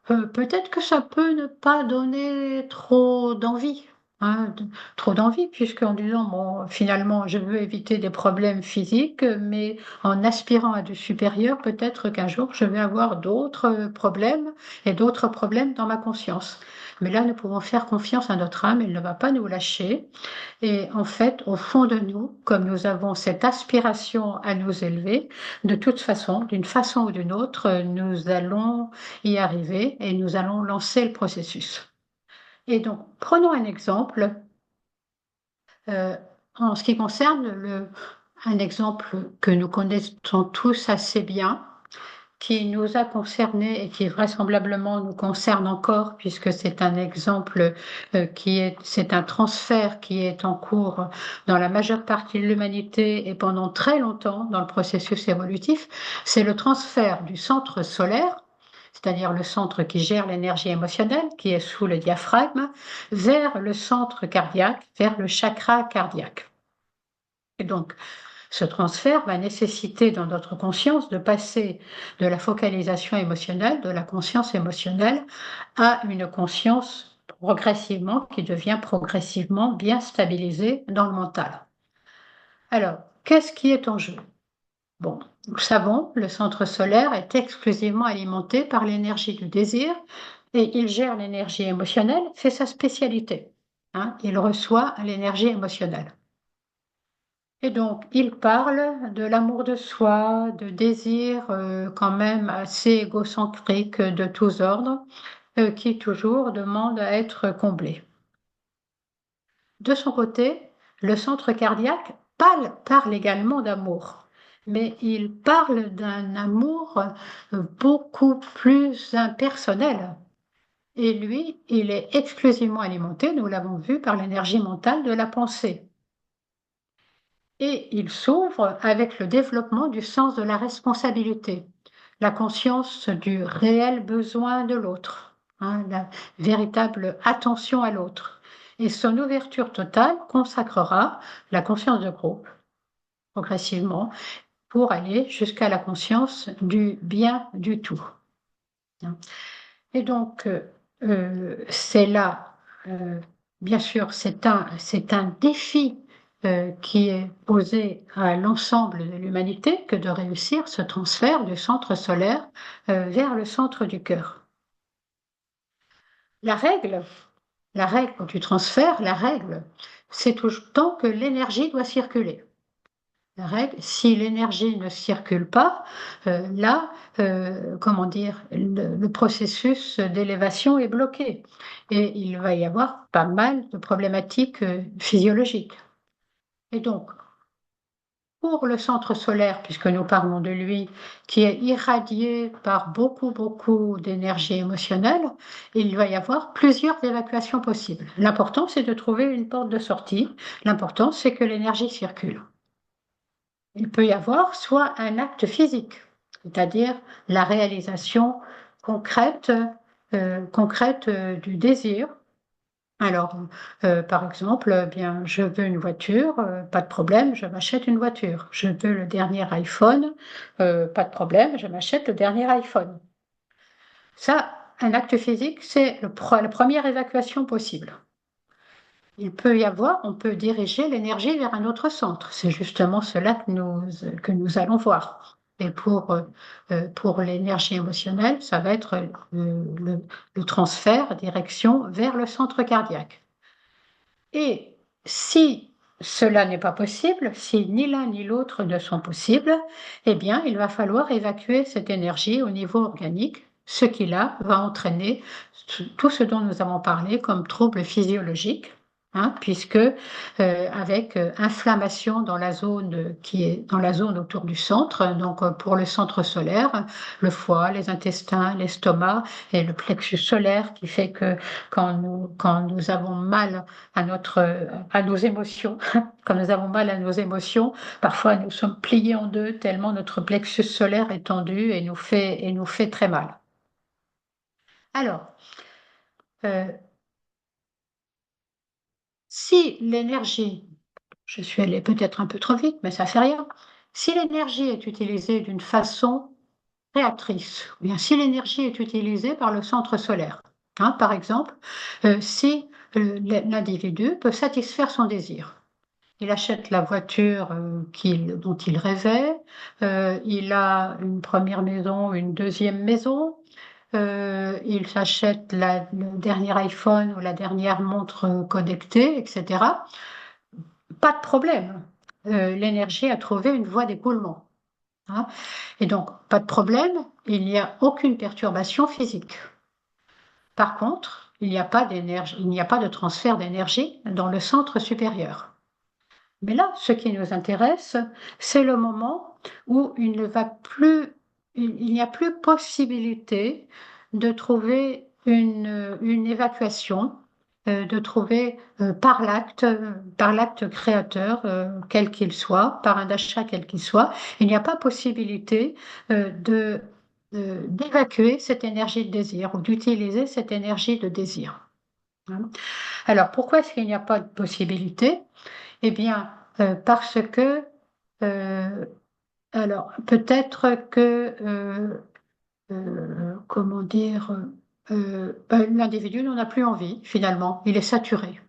peut-être que ça peut ne pas donner trop d'envie, hein, trop d'envie, puisqu'en disant bon, finalement, je veux éviter des problèmes physiques, mais en aspirant à du supérieur, peut-être qu'un jour je vais avoir d'autres problèmes et d'autres problèmes dans ma conscience. Mais là, nous pouvons faire confiance à notre âme, elle ne va pas nous lâcher. Et en fait, au fond de nous, comme nous avons cette aspiration à nous élever, de toute façon, d'une façon ou d'une autre, nous allons y arriver et nous allons lancer le processus. Et donc, prenons un exemple euh, en ce qui concerne un exemple que nous connaissons tous assez bien, qui nous a concernés et qui vraisemblablement nous concerne encore, puisque c'est un exemple c'est un transfert qui est en cours dans la majeure partie de l'humanité et pendant très longtemps dans le processus évolutif, c'est le transfert du centre solaire, c'est-à-dire le centre qui gère l'énergie émotionnelle, qui est sous le diaphragme, vers le centre cardiaque, vers le chakra cardiaque. Et donc, ce transfert va nécessiter dans notre conscience de passer de la focalisation émotionnelle, de la conscience émotionnelle, à une conscience progressivement, qui devient progressivement bien stabilisée dans le mental. Alors, qu'est-ce qui est en jeu? Bon, nous savons, le centre solaire est exclusivement alimenté par l'énergie du désir et il gère l'énergie émotionnelle, c'est sa spécialité, hein, il reçoit l'énergie émotionnelle. Et donc, il parle de l'amour de soi, de désirs quand même assez égocentriques de tous ordres, qui toujours demandent à être comblés. De son côté, le centre cardiaque parle également d'amour, mais il parle d'un amour beaucoup plus impersonnel. Et lui, il est exclusivement alimenté, nous l'avons vu, par l'énergie mentale de la pensée. Et il s'ouvre avec le développement du sens de la responsabilité, la conscience du réel besoin de l'autre, hein, la véritable attention à l'autre. Et son ouverture totale consacrera la conscience de groupe, progressivement, pour aller jusqu'à la conscience du bien du tout. Et donc, c'est là, bien sûr, c'est un défi qui est posé à l'ensemble de l'humanité que de réussir ce transfert du centre solaire vers le centre du cœur. La règle, La règle du transfert, la règle, c'est tout le temps que l'énergie doit circuler. La règle, si l'énergie ne circule pas, là, comment dire, le processus d'élévation est bloqué et il va y avoir pas mal de problématiques physiologiques. Et donc, pour le centre solaire, puisque nous parlons de lui, qui est irradié par beaucoup, beaucoup d'énergie émotionnelle, il va y avoir plusieurs évacuations possibles. L'important, c'est de trouver une porte de sortie. L'important, c'est que l'énergie circule. Il peut y avoir soit un acte physique, c'est-à-dire la réalisation concrète, du désir. Alors, par exemple, bien, je veux une voiture, pas de problème, je m'achète une voiture. Je veux le dernier iPhone, pas de problème, je m'achète le dernier iPhone. Ça, un acte physique, c'est la première évacuation possible. Il peut y avoir, on peut diriger l'énergie vers un autre centre. C'est justement cela que nous allons voir. Et pour l'énergie émotionnelle, ça va être le transfert, direction vers le centre cardiaque. Et si cela n'est pas possible, si ni l'un ni l'autre ne sont possibles, eh bien, il va falloir évacuer cette énergie au niveau organique, ce qui là va entraîner tout ce dont nous avons parlé comme troubles physiologiques. Puisque avec inflammation dans la zone qui est dans la zone autour du centre, donc pour le centre solaire, le foie, les intestins, l'estomac et le plexus solaire qui fait que quand nous avons mal à nos émotions. Quand nous avons mal à nos émotions, parfois nous sommes pliés en deux tellement notre plexus solaire est tendu et nous fait très mal. Alors, euh, si l'énergie, je suis allée peut-être un peu trop vite, mais ça fait rien. Si l'énergie est utilisée d'une façon créatrice, ou bien si l'énergie est utilisée par le centre solaire, par exemple, si l'individu peut satisfaire son désir. Il achète la voiture dont il rêvait. Il a une première maison, une deuxième maison. Il s'achète le dernier iPhone ou la dernière montre connectée, etc. Pas de problème. L'énergie a trouvé une voie d'écoulement. Et donc, pas de problème, il n'y a aucune perturbation physique. Par contre, il n'y a pas d'énergie, il n'y a pas de transfert d'énergie dans le centre supérieur. Mais là, ce qui nous intéresse, c'est le moment où il n'y a plus possibilité de trouver une évacuation, de trouver par l'acte créateur, quel qu'il soit, par un achat quel qu'il soit, il n'y a pas possibilité d'évacuer cette énergie de désir ou d'utiliser cette énergie de désir. Alors, pourquoi est-ce qu'il n'y a pas de possibilité? Eh bien, parce que, euh, alors, peut-être que, comment dire, l'individu n'en a plus envie, finalement, il est saturé.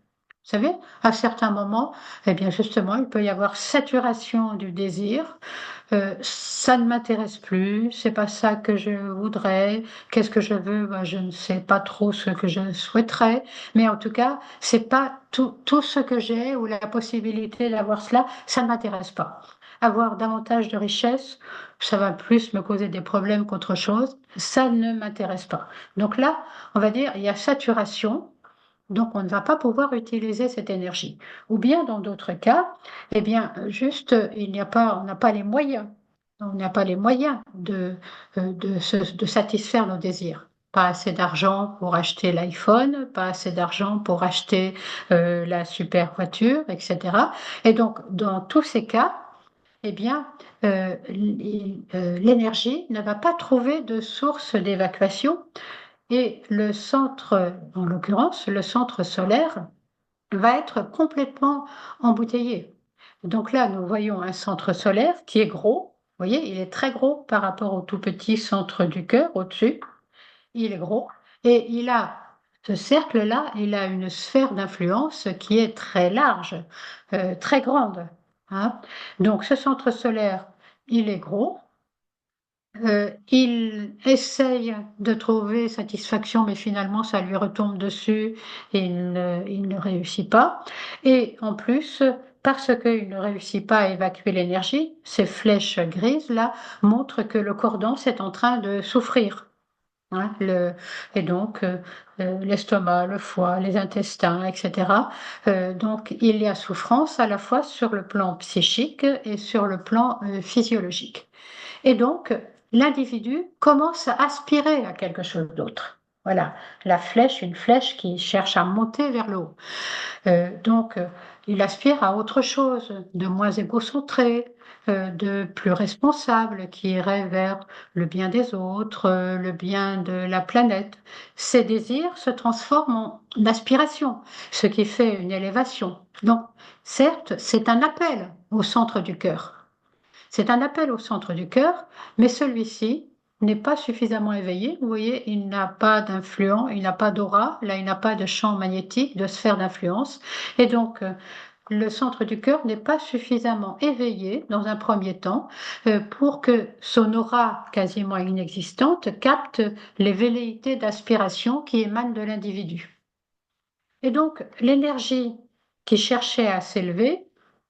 Vous savez, à certains moments, eh bien, justement, il peut y avoir saturation du désir. Ça ne m'intéresse plus, c'est pas ça que je voudrais. Qu'est-ce que je veux? Ben, je ne sais pas trop ce que je souhaiterais, mais en tout cas, c'est pas tout ce que j'ai ou la possibilité d'avoir cela, ça ne m'intéresse pas. Avoir davantage de richesse, ça va plus me causer des problèmes qu'autre chose. Ça ne m'intéresse pas. Donc là, on va dire, il y a saturation. Donc, on ne va pas pouvoir utiliser cette énergie. Ou bien, dans d'autres cas, eh bien, juste, on n'a pas les moyens. On n'a pas les moyens de satisfaire nos désirs. Pas assez d'argent pour acheter l'iPhone, pas assez d'argent pour acheter la super voiture, etc. Et donc, dans tous ces cas, eh bien, l'énergie ne va pas trouver de source d'évacuation et le centre, en l'occurrence, le centre solaire, va être complètement embouteillé. Donc là, nous voyons un centre solaire qui est gros. Vous voyez, il est très gros par rapport au tout petit centre du cœur au-dessus. Il est gros. Et ce cercle-là, il a une sphère d'influence qui est très large, très grande. Donc ce centre solaire, il est gros. Il essaye de trouver satisfaction, mais finalement ça lui retombe dessus et il ne réussit pas. Et en plus, parce qu'il ne réussit pas à évacuer l'énergie, ces flèches grises là montrent que le cordon est en train de souffrir. Hein, et donc, l'estomac, le foie, les intestins, etc. Donc, il y a souffrance à la fois sur le plan psychique et sur le plan physiologique. Et donc, l'individu commence à aspirer à quelque chose d'autre. Voilà, la flèche, une flèche qui cherche à monter vers le haut. Donc, il aspire à autre chose, de moins égocentré, de plus responsable, qui irait vers le bien des autres, le bien de la planète. Ces désirs se transforment en aspiration, ce qui fait une élévation. Donc, certes, c'est un appel au centre du cœur. C'est un appel au centre du cœur, mais celui-ci n'est pas suffisamment éveillé. Vous voyez, il n'a pas d'influence, il n'a pas d'aura, là, il n'a pas de champ magnétique, de sphère d'influence. Et donc, le centre du cœur n'est pas suffisamment éveillé dans un premier temps pour que son aura quasiment inexistante capte les velléités d'aspiration qui émanent de l'individu. Et donc, l'énergie qui cherchait à s'élever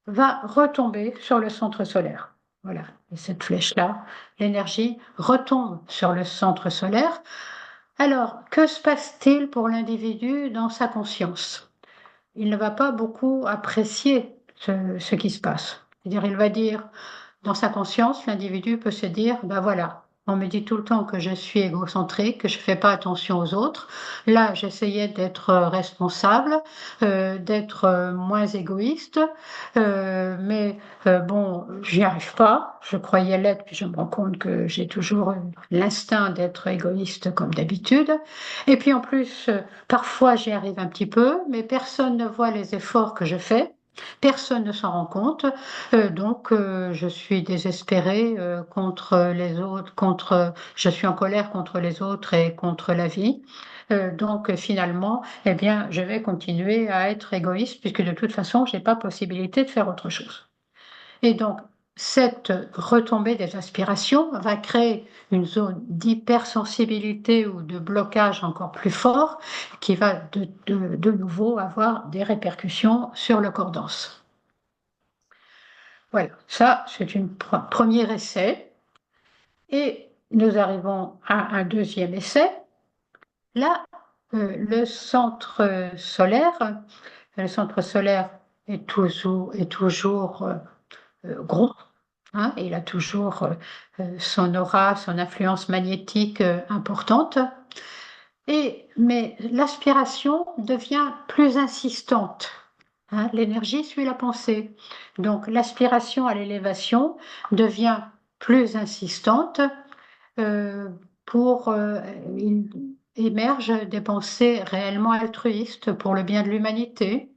va retomber sur le centre solaire. Voilà. Et cette flèche-là, l'énergie retombe sur le centre solaire. Alors, que se passe-t-il pour l'individu dans sa conscience? Il ne va pas beaucoup apprécier ce qui se passe. C'est-à-dire, il va dire, dans sa conscience, l'individu peut se dire, ben voilà, on me dit tout le temps que je suis égocentrique, que je ne fais pas attention aux autres. Là, j'essayais d'être responsable, d'être moins égoïste, mais bon, j'y arrive pas. Je croyais l'être, puis je me rends compte que j'ai toujours l'instinct d'être égoïste comme d'habitude. Et puis en plus, parfois j'y arrive un petit peu, mais personne ne voit les efforts que je fais. Personne ne s'en rend compte. Donc, je suis désespérée contre les autres, je suis en colère contre les autres et contre la vie. Donc, finalement, eh bien, je vais continuer à être égoïste puisque de toute façon, je n'ai pas possibilité de faire autre chose. Et donc, cette retombée des aspirations va créer une zone d'hypersensibilité ou de blocage encore plus fort qui va de nouveau avoir des répercussions sur le corps dense. Voilà, ça c'est un premier essai. Et nous arrivons à un deuxième essai. Là, le centre solaire est toujours gros, hein, il a toujours son aura, son influence magnétique importante. Mais l'aspiration devient plus insistante. Hein, l'énergie suit la pensée. Donc l'aspiration à l'élévation devient plus insistante euh, pour il émerge des pensées réellement altruistes pour le bien de l'humanité.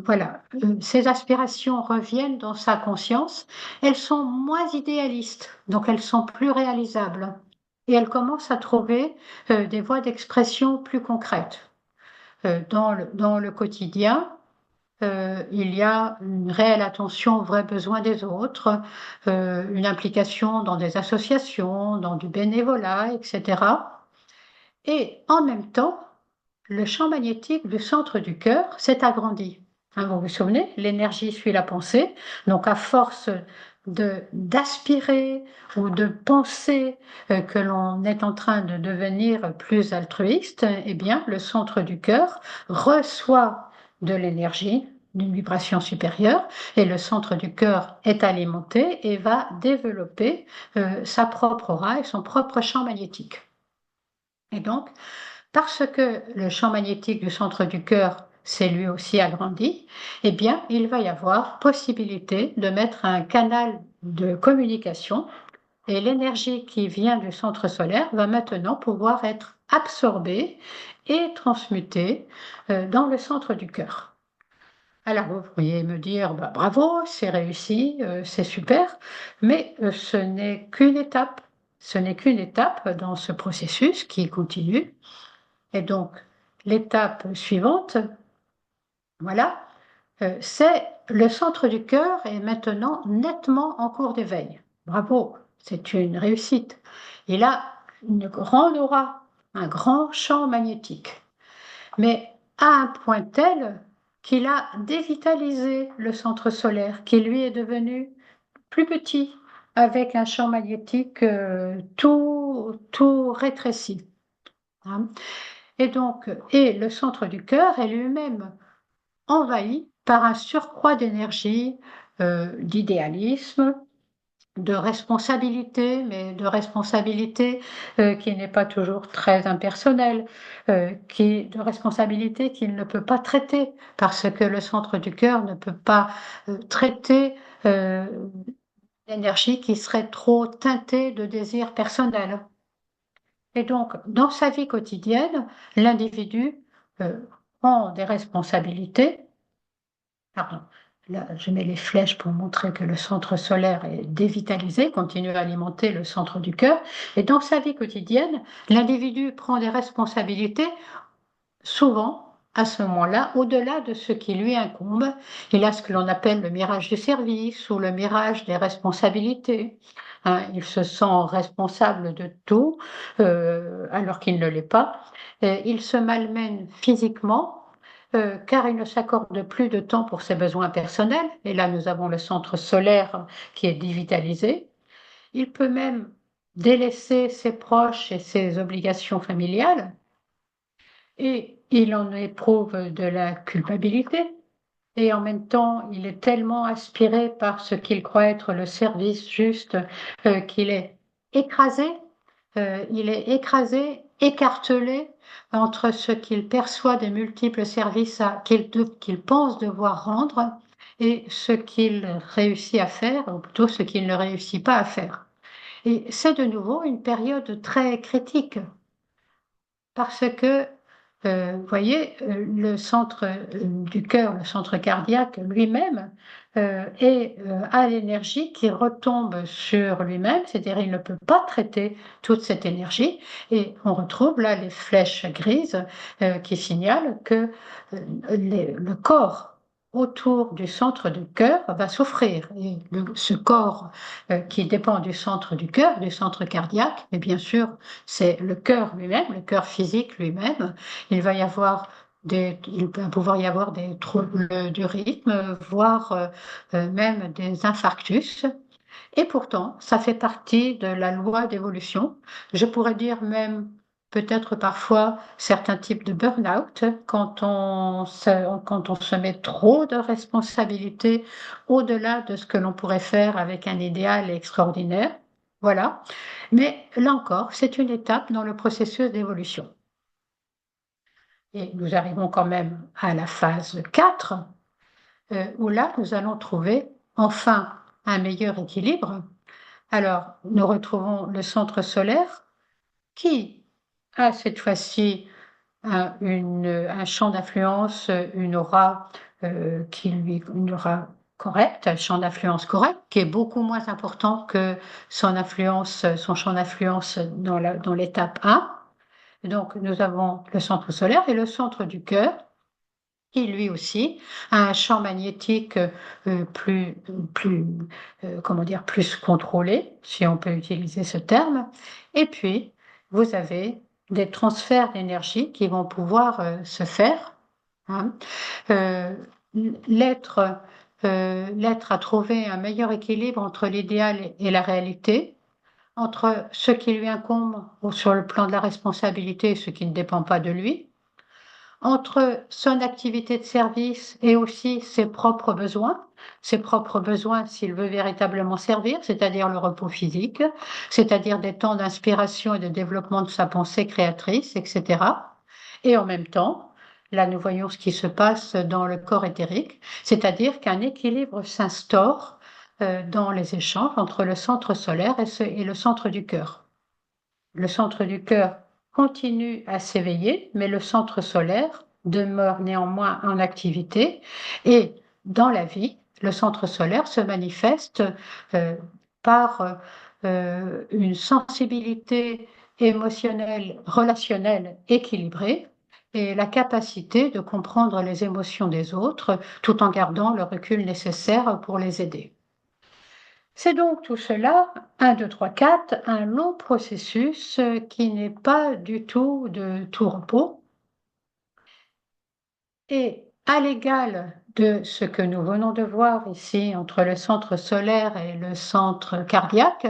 Voilà, ces aspirations reviennent dans sa conscience. Elles sont moins idéalistes, donc elles sont plus réalisables. Et elle commence à trouver des voies d'expression plus concrètes. Dans le quotidien, il y a une réelle attention aux vrais besoins des autres, une implication dans des associations, dans du bénévolat, etc. Et en même temps, le champ magnétique du centre du cœur s'est agrandi. Hein, vous vous souvenez, l'énergie suit la pensée, donc à force d'aspirer ou de penser que l'on est en train de devenir plus altruiste, eh bien, le centre du cœur reçoit de l'énergie d'une vibration supérieure et le centre du cœur est alimenté et va développer sa propre aura et son propre champ magnétique. Et donc, parce que le champ magnétique du centre du cœur s'est lui aussi agrandi, eh bien, il va y avoir possibilité de mettre un canal de communication et l'énergie qui vient du centre solaire va maintenant pouvoir être absorbée et transmutée dans le centre du cœur. Alors, vous pourriez me dire, bah, bravo, c'est réussi, c'est super, mais ce n'est qu'une étape. Ce n'est qu'une étape dans ce processus qui continue. Et donc, l'étape suivante, voilà, c'est le centre du cœur est maintenant nettement en cours d'éveil. bravo, c'est une réussite. Il a une grande aura, un grand champ magnétique, mais à un point tel qu'il a dévitalisé le centre solaire, qui lui est devenu plus petit, avec un champ magnétique tout rétréci, hein. Et donc, et le centre du cœur est lui-même envahi par un surcroît d'énergie, d'idéalisme, de responsabilité, mais de responsabilité qui n'est pas toujours très impersonnelle, de responsabilité qu'il ne peut pas traiter, parce que le centre du cœur ne peut pas traiter euh, l'énergie qui serait trop teintée de désirs personnels. Et donc, dans sa vie quotidienne, l'individu euh, prend des responsabilités. Pardon, là, je mets les flèches pour montrer que le centre solaire est dévitalisé, continue à alimenter le centre du cœur. Et dans sa vie quotidienne, l'individu prend des responsabilités, souvent, à ce moment-là, au-delà de ce qui lui incombe. Il a ce que l'on appelle le mirage du service ou le mirage des responsabilités, hein. Il se sent responsable de tout, alors qu'il ne l'est pas. Et il se malmène physiquement, car il ne s'accorde plus de temps pour ses besoins personnels. Et là, nous avons le centre solaire qui est dévitalisé. Il peut même délaisser ses proches et ses obligations familiales, et il en éprouve de la culpabilité. Et en même temps, il est tellement aspiré par ce qu'il croit être le service juste, qu'il est écrasé. Il est écrasé, écartelé entre ce qu'il perçoit des multiples services qu'il pense devoir rendre et ce qu'il réussit à faire, ou plutôt ce qu'il ne réussit pas à faire. Et c'est de nouveau une période très critique, parce que, vous voyez, le centre du cœur, le centre cardiaque lui-même, a l'énergie qui retombe sur lui-même, c'est-à-dire il ne peut pas traiter toute cette énergie. Et on retrouve là les flèches grises qui signalent que le corps autour du centre du cœur va souffrir. Et ce corps qui dépend du centre du cœur, du centre cardiaque, mais bien sûr, c'est le cœur lui-même, le cœur physique lui-même. Il va pouvoir y avoir des troubles du rythme, voire même des infarctus. Et pourtant, ça fait partie de la loi d'évolution. Je pourrais dire même peut-être parfois certains types de burn-out quand on se met trop de responsabilités au-delà de ce que l'on pourrait faire avec un idéal extraordinaire. Voilà. Mais là encore, c'est une étape dans le processus d'évolution. Et nous arrivons quand même à la phase 4, où là, nous allons trouver enfin un meilleur équilibre. Alors, nous retrouvons le centre solaire qui a cette fois-ci un champ d'influence, une aura correcte, un champ d'influence correct, qui est beaucoup moins important que son champ d'influence dans l'étape 1. Donc, nous avons le centre solaire et le centre du cœur, qui lui aussi a un champ magnétique plus, plus, comment dire, plus contrôlé, si on peut utiliser ce terme. Et puis, vous avez des transferts d'énergie qui vont pouvoir se faire, hein. Euh, l'être, l'être a trouvé un meilleur équilibre entre l'idéal et la réalité, entre ce qui lui incombe sur le plan de la responsabilité et ce qui ne dépend pas de lui, entre son activité de service et aussi ses propres besoins s'il veut véritablement servir, c'est-à-dire le repos physique, c'est-à-dire des temps d'inspiration et de développement de sa pensée créatrice, etc. Et en même temps, là nous voyons ce qui se passe dans le corps éthérique, c'est-à-dire qu'un équilibre s'instaure dans les échanges entre le centre solaire et le centre du cœur. Le centre du cœur continue à s'éveiller, mais le centre solaire demeure néanmoins en activité. Et dans la vie, le centre solaire se manifeste euh, par une sensibilité émotionnelle, relationnelle équilibrée et la capacité de comprendre les émotions des autres tout en gardant le recul nécessaire pour les aider. C'est donc tout cela, 1, 2, 3, 4, un long processus qui n'est pas du tout de tout repos. Et à l'égal de ce que nous venons de voir ici entre le centre solaire et le centre cardiaque,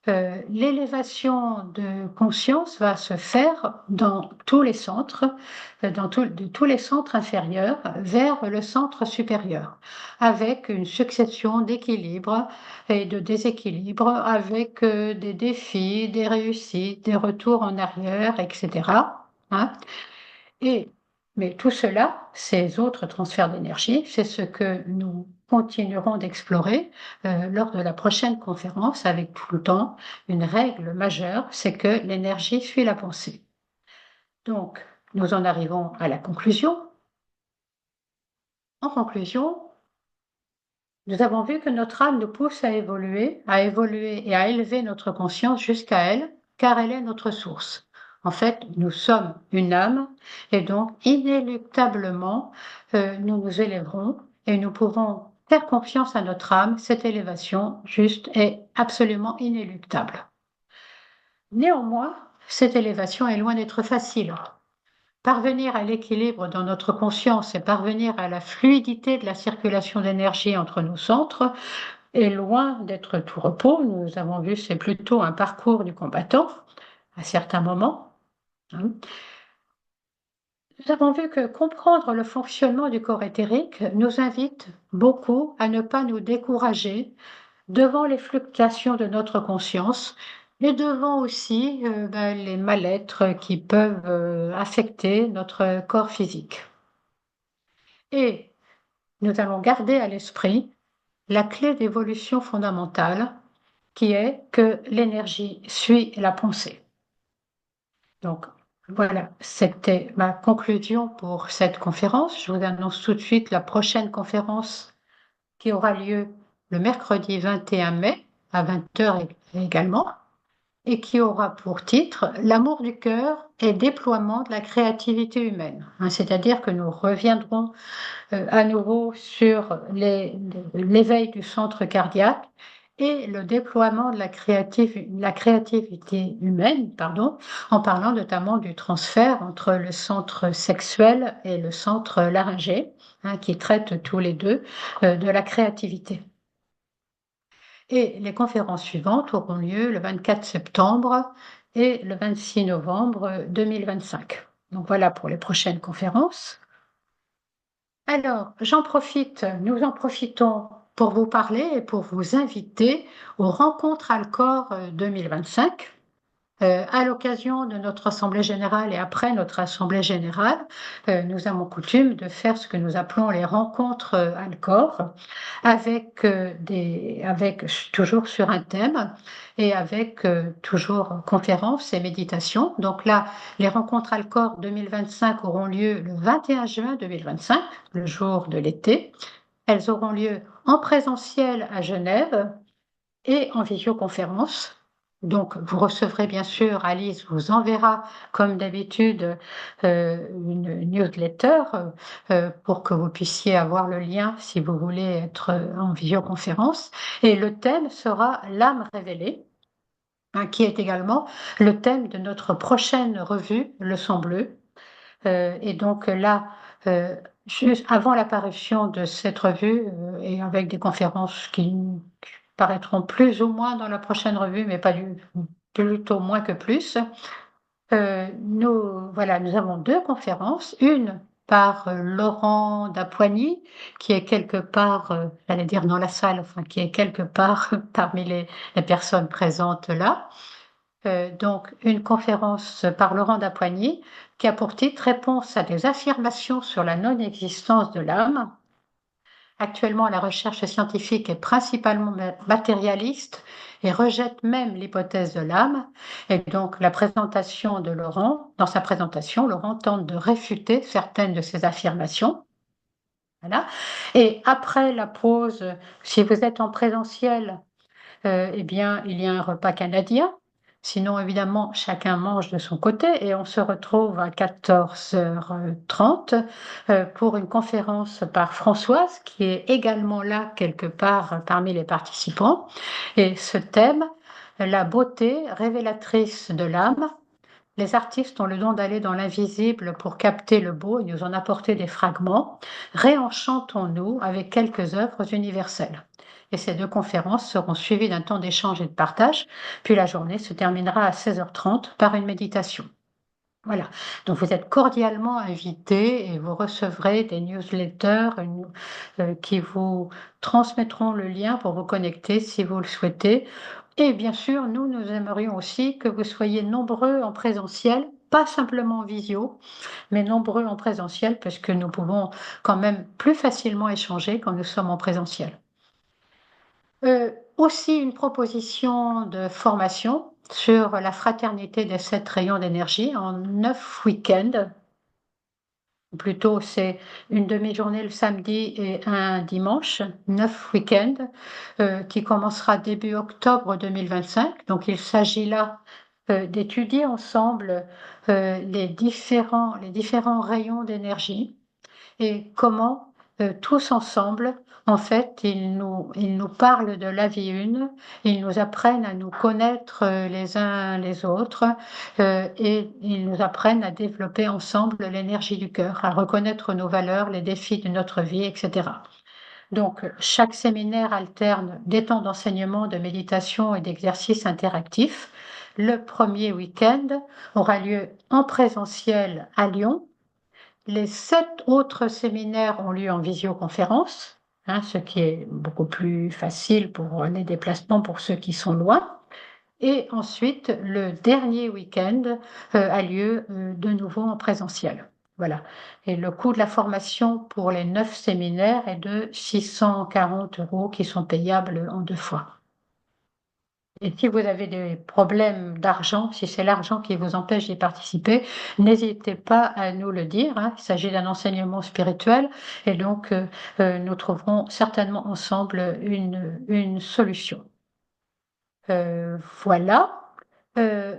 l'élévation de conscience va se faire dans tous les centres, de tous les centres inférieurs vers le centre supérieur, avec une succession d'équilibres et de déséquilibres, avec des défis, des réussites, des retours en arrière, etc. Hein. Et, mais tout cela, ces autres transferts d'énergie, c'est ce que nous continuerons d'explorer lors de la prochaine conférence avec tout le temps une règle majeure, c'est que l'énergie suit la pensée. Donc, nous en arrivons à la conclusion. En conclusion, nous avons vu que notre âme nous pousse à évoluer et à élever notre conscience jusqu'à elle, car elle est notre source. En fait, nous sommes une âme et donc inéluctablement, nous nous élèverons et nous pourrons faire confiance à notre âme. Cette élévation juste est absolument inéluctable. Néanmoins, cette élévation est loin d'être facile. Parvenir à l'équilibre dans notre conscience et parvenir à la fluidité de la circulation d'énergie entre nos centres est loin d'être tout repos. Nous avons vu, c'est plutôt un parcours du combattant à certains moments. Hein. Nous avons vu que comprendre le fonctionnement du corps éthérique nous invite beaucoup à ne pas nous décourager devant les fluctuations de notre conscience et devant aussi les mal-être qui peuvent affecter notre corps physique. Et nous allons garder à l'esprit la clé d'évolution fondamentale qui est que l'énergie suit la pensée. Donc voilà, c'était ma conclusion pour cette conférence. Je vous annonce tout de suite la prochaine conférence qui aura lieu le mercredi 21 mai à 20h également et qui aura pour titre L'amour du cœur et déploiement de la créativité humaine. C'est-à-dire que nous reviendrons à nouveau sur l'éveil du centre cardiaque et le déploiement de la créativité humaine, en parlant notamment du transfert entre le centre sexuel et le centre laryngé, qui traitent tous les deux de la créativité. Et les conférences suivantes auront lieu le 24 septembre et le 26 novembre 2025. Donc voilà pour les prochaines conférences. Alors, nous en profitons pour vous parler et pour vous inviter aux rencontres Alcor 2025. À l'occasion de notre assemblée générale et après notre assemblée générale, nous avons coutume de faire ce que nous appelons les rencontres Alcor, avec toujours sur un thème et avec toujours conférences et méditations. Donc là, les rencontres Alcor 2025 auront lieu le 21 juin 2025, le jour de l'été. Elles auront lieu en présentiel à Genève et en visioconférence. Donc, vous recevrez bien sûr, Alice vous enverra, comme d'habitude, une newsletter pour que vous puissiez avoir le lien si vous voulez être en visioconférence. Et le thème sera l'âme révélée, qui est également le thème de notre prochaine revue, Le Sang Bleu. Et donc là, juste avant l'apparition de cette revue, et avec des conférences qui paraîtront plus ou moins dans la prochaine revue, mais plutôt moins que plus, nous avons deux conférences, une par Laurent Dapoigny, qui est quelque part, j'allais dire dans la salle, enfin qui est quelque part parmi les personnes présentes là. Donc, une conférence par Laurent Dapoigny qui a pour titre Réponse à des affirmations sur la non-existence de l'âme. Actuellement, la recherche scientifique est principalement matérialiste et rejette même l'hypothèse de l'âme. Et donc, dans sa présentation, Laurent tente de réfuter certaines de ces affirmations. Voilà. Et après la pause, si vous êtes en présentiel, eh bien, il y a un repas canadien Sinon, évidemment, chacun mange de son côté et on se retrouve à 14h30 pour une conférence par Françoise, qui est également là quelque part parmi les participants. Et ce thème, la beauté révélatrice de l'âme. Les artistes ont le don d'aller dans l'invisible pour capter le beau et nous en apporter des fragments. Réenchantons-nous avec quelques œuvres universelles. Et ces deux conférences seront suivies d'un temps d'échange et de partage, puis la journée se terminera à 16h30 par une méditation. Voilà, donc vous êtes cordialement invités et vous recevrez des newsletters qui vous transmettront le lien pour vous connecter si vous le souhaitez. Et bien sûr, nous aimerions aussi que vous soyez nombreux en présentiel, pas simplement en visio, mais nombreux en présentiel, parce que nous pouvons quand même plus facilement échanger quand nous sommes en présentiel. Aussi une proposition de formation sur la fraternité des 7 rayons d'énergie en 9 week-ends. Plutôt, c'est une demi-journée le samedi et un dimanche, 9 week-ends, qui commencera début octobre 2025. Donc, il s'agit là d'étudier ensemble les différents rayons d'énergie et comment tous ensemble, en fait, ils nous parlent de la vie une, ils nous apprennent à nous connaître les uns les autres et ils nous apprennent à développer ensemble l'énergie du cœur, à reconnaître nos valeurs, les défis de notre vie, etc. Donc, chaque séminaire alterne des temps d'enseignement, de méditation et d'exercices interactifs. Le premier week-end aura lieu en présentiel à Lyon. Les 7 autres séminaires ont lieu en visioconférence, ce qui est beaucoup plus facile pour les déplacements pour ceux qui sont loin. Et ensuite, le dernier week-end a lieu de nouveau en présentiel. Voilà. Et le coût de la formation pour les 9 séminaires est de 640 € qui sont payables en 2 fois. Et si vous avez des problèmes d'argent, si c'est l'argent qui vous empêche d'y participer, n'hésitez pas à nous le dire. Il s'agit d'un enseignement spirituel et donc nous trouverons certainement ensemble une solution. Voilà. Euh,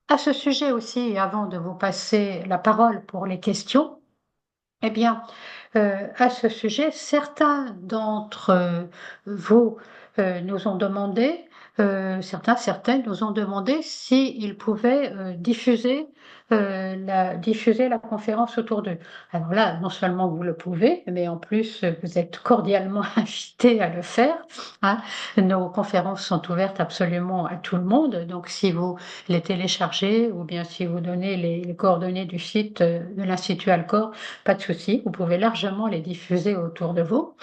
à ce sujet aussi, avant de vous passer la parole pour les questions, eh bien, à ce sujet, certains d'entre vous nous ont demandé, certaines nous ont demandé s'ils pouvaient diffuser la conférence autour d'eux. Alors là, non seulement vous le pouvez, mais en plus, vous êtes cordialement invités à le faire. Hein. Nos conférences sont ouvertes absolument à tout le monde, donc si vous les téléchargez ou bien si vous donnez les coordonnées du site de l'Institut Alcor, pas de souci, vous pouvez largement les diffuser autour de vous.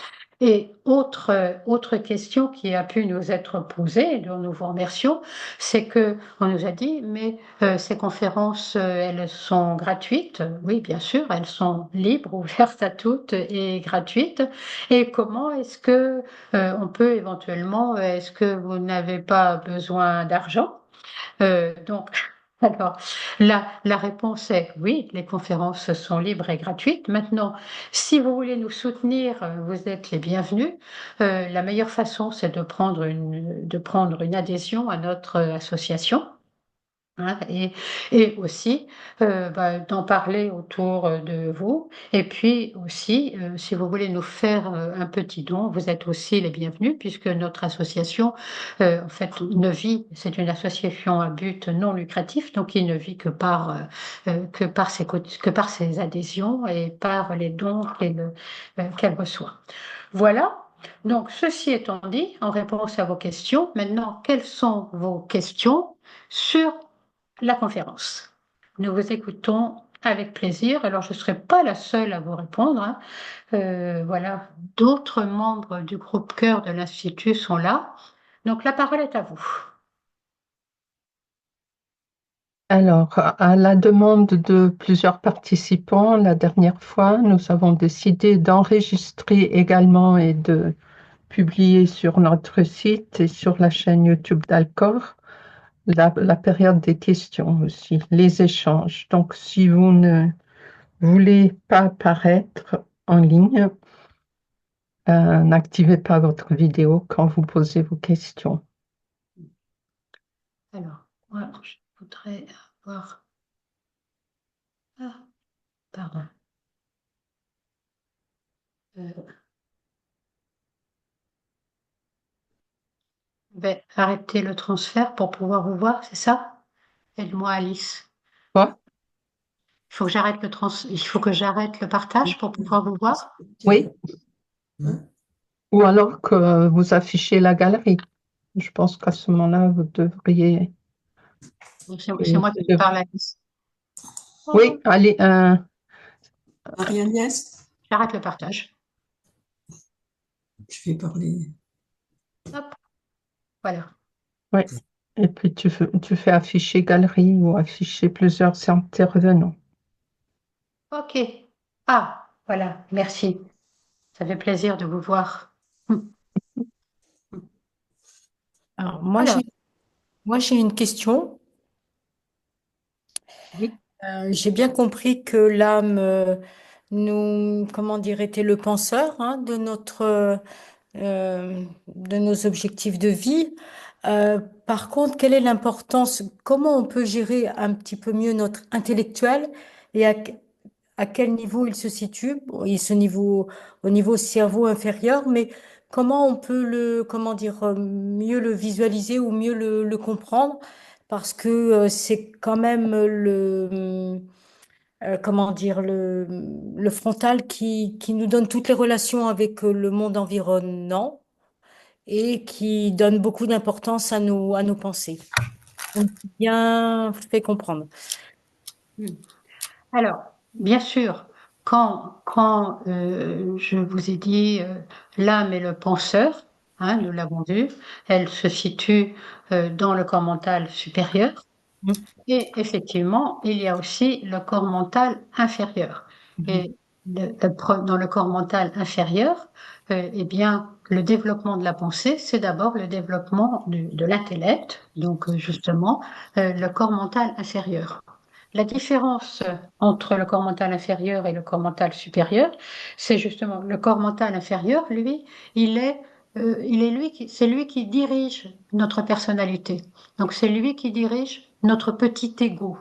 Et autre question qui a pu nous être posée, et dont nous vous remercions, c'est que on nous a dit, mais ces conférences, elles sont gratuites. Oui, bien sûr, elles sont libres, ouvertes à toutes et gratuites. Et comment est-ce que on peut éventuellement, est-ce que vous n'avez pas besoin d'argent? Donc, alors, la réponse est oui, les conférences sont libres et gratuites. Maintenant, si vous voulez nous soutenir, vous êtes les bienvenus. La meilleure façon, c'est de prendre une adhésion à notre association. Et aussi d'en parler autour de vous. Et puis aussi, si vous voulez nous faire un petit don, vous êtes aussi les bienvenus, puisque notre association, en fait, ne vit, c'est une association à but non lucratif, donc il ne vit que par ses adhésions et par les dons qu'elle reçoit. Voilà. Donc, ceci étant dit, en réponse à vos questions, maintenant, quelles sont vos questions sur la conférence? Nous vous écoutons avec plaisir. Alors, je ne serai pas la seule à vous répondre. Voilà, d'autres membres du groupe cœur de l'Institut sont là. Donc, la parole est à vous. Alors, à la demande de plusieurs participants, la dernière fois, nous avons décidé d'enregistrer également et de publier sur notre site et sur la chaîne YouTube d'Alcor la période des questions aussi, les échanges. Donc, si vous ne voulez pas apparaître en ligne, n'activez pas votre vidéo quand vous posez vos questions. Alors, moi, je voudrais avoir. Ah, pardon. Euh, je vais arrêter le transfert pour pouvoir vous voir, c'est ça? Aide-moi, Alice. Quoi? Il faut que j'arrête le partage pour pouvoir vous voir. Oui. Ou alors que vous affichez la galerie. Je pense qu'à ce moment-là, vous devriez. Donc, c'est moi qui parle, Alice. Oui, allez, Marie-Agnès, J'arrête le partage. je vais parler. Hop, voilà. oui. Et puis tu fais afficher galerie ou afficher plusieurs intervenants. Ok. Ah, voilà, merci. Ça fait plaisir de vous voir. Hum. Alors, Alors, moi, j'ai une question. oui. J'ai bien compris que l'âme, comment dire, était le penseur hein, de nos objectifs de vie. Par contre, quelle est l'importance, comment on peut gérer un petit peu mieux notre intellectuel et à quel niveau il se situe? Bon, au niveau cerveau inférieur, mais comment on peut comment dire, mieux le visualiser ou mieux le comprendre? Parce que c'est quand même comment dire, le frontal qui nous donne toutes les relations avec le monde environnant et qui donne beaucoup d'importance à nos pensées. Donc, bien fait comprendre. Hum. Alors, bien sûr, quand je vous ai dit l'âme et le penseur, hein, nous l'avons vu, elle se situe dans le corps mental supérieur. Mhm. Et effectivement, il y a aussi le corps mental inférieur. Mhm. Et dans le corps mental inférieur, eh bien, le développement de la pensée, c'est d'abord le développement de l'intellect, donc justement, le corps mental inférieur. La différence entre le corps mental inférieur et le corps mental supérieur, c'est justement le corps mental inférieur, lui, il est, c'est lui qui dirige notre personnalité. Donc c'est lui qui dirige notre petit ego.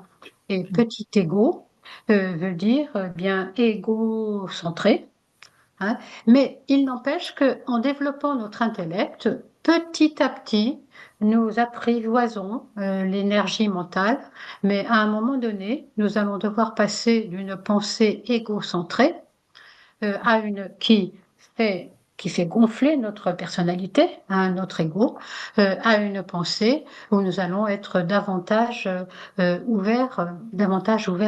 Et petit ego veut dire bien égocentré, hein. Mais il n'empêche qu'en développant notre intellect, petit à petit, nous apprivoisons l'énergie mentale, mais à un moment donné, nous allons devoir passer d'une pensée égocentrée à une qui fait gonfler notre personnalité, à notre ego, à une pensée où nous allons être davantage ouverts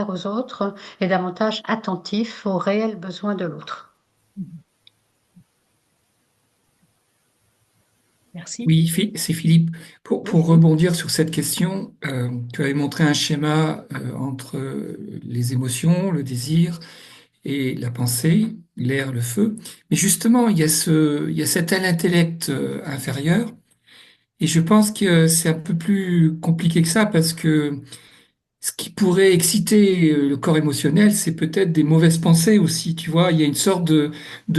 aux autres et davantage attentifs aux réels besoins de l'autre. Merci. Oui, c'est Philippe. Pour rebondir sur cette question, tu avais montré un schéma entre les émotions, le désir et la pensée, l'air, le feu. Mais justement, il y a cet intellect inférieur. Et je pense que c'est un peu plus compliqué que ça parce que ce qui pourrait exciter le corps émotionnel, c'est peut-être des mauvaises pensées aussi. Tu vois, il y a une sorte de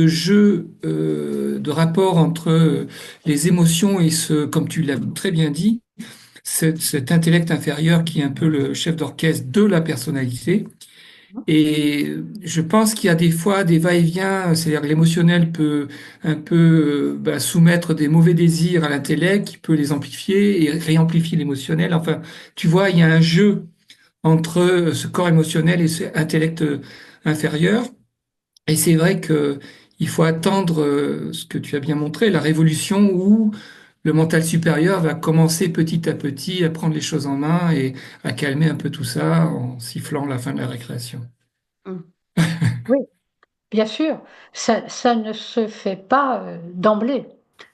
jeu, de rapport entre les émotions et comme tu l'as très bien dit, cet intellect inférieur qui est un peu le chef d'orchestre de la personnalité. Et je pense qu'il y a des fois des va-et-vient, c'est-à-dire que l'émotionnel peut un peu soumettre des mauvais désirs à l'intellect, qui peut les amplifier et réamplifier l'émotionnel. Enfin, tu vois, il y a un jeu entre ce corps émotionnel et ce intellect inférieur. Et c'est vrai que il faut attendre ce que tu as bien montré, la révolution où le mental supérieur va commencer petit à petit à prendre les choses en main et à calmer un peu tout ça en sifflant la fin de la récréation. Mm. Oui, bien sûr, ça ne se fait pas d'emblée,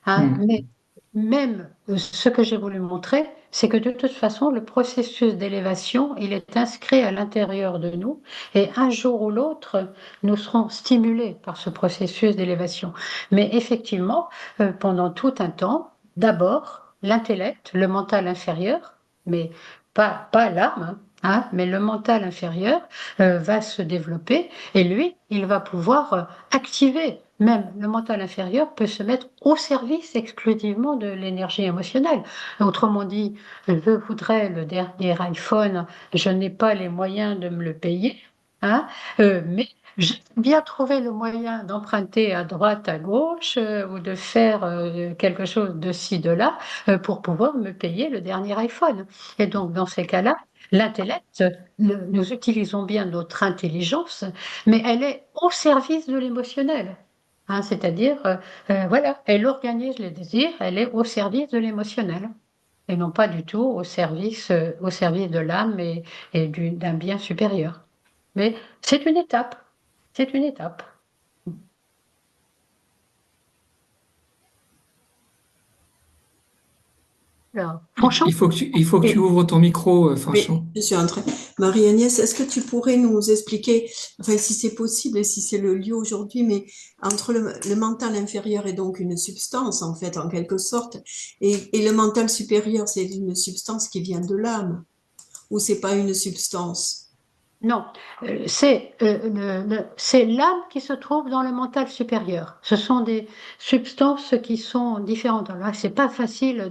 hein, Hmm. mais même ce que j'ai voulu montrer, c'est que de toute façon, le processus d'élévation, il est inscrit à l'intérieur de nous et un jour ou l'autre, nous serons stimulés par ce processus d'élévation. Mais effectivement, pendant tout un temps, d'abord, l'intellect, le mental inférieur, mais pas l'âme, hein, mais le mental inférieur va se développer et lui, il va pouvoir activer même le mental inférieur peut se mettre au service exclusivement de l'énergie émotionnelle. Autrement dit, je voudrais le dernier iPhone, je n'ai pas les moyens de me le payer, hein, mais j'ai bien trouvé le moyen d'emprunter à droite, à gauche, ou de faire quelque chose de ci, de là, pour pouvoir me payer le dernier iPhone. Et donc, dans ces cas-là, l'intellect, nous utilisons bien notre intelligence, mais elle est au service de l'émotionnel. Hein, c'est-à-dire, voilà, elle organise les désirs, elle est au service de l'émotionnel et non pas du tout au service de l'âme et d'un bien supérieur. Mais c'est une étape, c'est une étape. Alors, franchement, Il faut que tu et- ouvres ton micro, Oui, Fanchon. je suis en train. Marie-Agnès, est-ce que tu pourrais nous expliquer, enfin, si c'est possible et si c'est le lieu aujourd'hui, mais entre le mental inférieur est donc une substance, en fait, en quelque sorte, et le mental supérieur, c'est une substance qui vient de l'âme, ou c'est pas une substance? non, c'est l'âme qui se trouve dans le mental supérieur. Ce sont des substances qui sont différentes. Alors là, c'est pas facile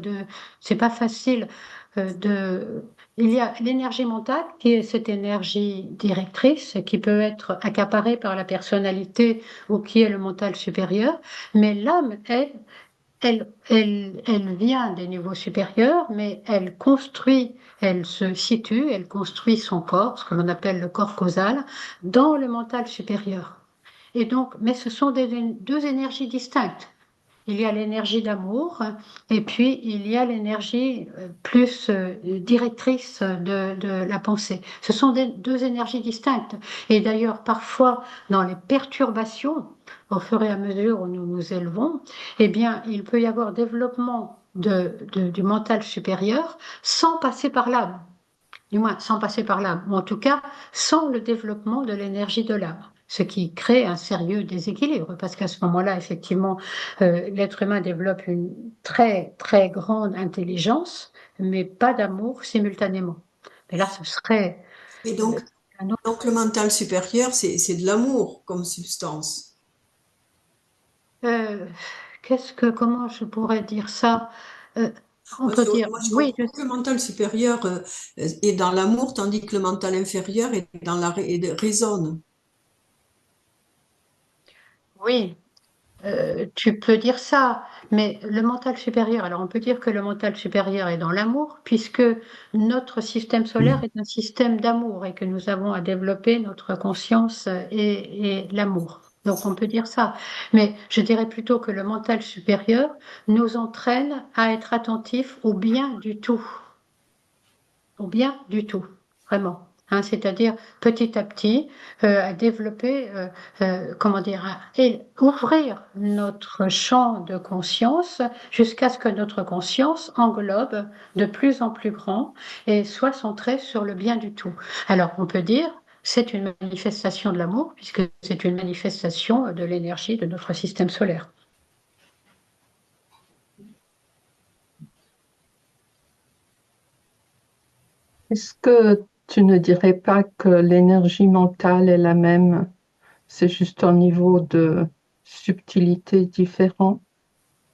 de. Il y a l'énergie mentale qui est cette énergie directrice qui peut être accaparée par la personnalité ou qui est le mental supérieur, mais l'âme est elle vient des niveaux supérieurs, mais elle construit, elle se situe, elle construit son corps, ce que l'on appelle le corps causal, dans le mental supérieur. Et donc, mais ce sont deux énergies distinctes. Il y a l'énergie d'amour et puis il y a l'énergie plus directrice de la pensée. Ce sont deux énergies distinctes. Et d'ailleurs, parfois, dans les perturbations, au fur et à mesure où nous nous élevons, eh bien, il peut y avoir développement du mental supérieur sans passer par l'âme. Du moins sans passer par l'âme, ou en tout cas sans le développement de l'énergie de l'âme, ce qui crée un sérieux déséquilibre, parce qu'à ce moment-là, effectivement, l'être humain développe une très, très grande intelligence, mais pas d'amour simultanément. Mais là, ce serait Et euh, un autre. donc le mental supérieur, c'est de l'amour comme substance. euh, comment je pourrais dire ça? Euh, on Moi, peut dire, je oui, comprends que le mental supérieur est dans l'amour, tandis que le mental inférieur est dans raisonne. oui, tu peux dire ça, mais le mental supérieur, alors on peut dire que le mental supérieur est dans l'amour, puisque notre système solaire est un système d'amour et que nous avons à développer notre conscience et l'amour. Donc on peut dire ça. Mais je dirais plutôt que le mental supérieur nous entraîne à être attentifs au bien du tout, au bien du tout, vraiment. Hein, c'est-à-dire petit à petit à développer, comment dire, et ouvrir notre champ de conscience jusqu'à ce que notre conscience englobe de plus en plus grand et soit centrée sur le bien du tout. Alors on peut dire c'est une manifestation de l'amour puisque c'est une manifestation de l'énergie de notre système solaire. Est-ce que tu ne dirais pas que l'énergie mentale est la même, c'est juste un niveau de subtilité différent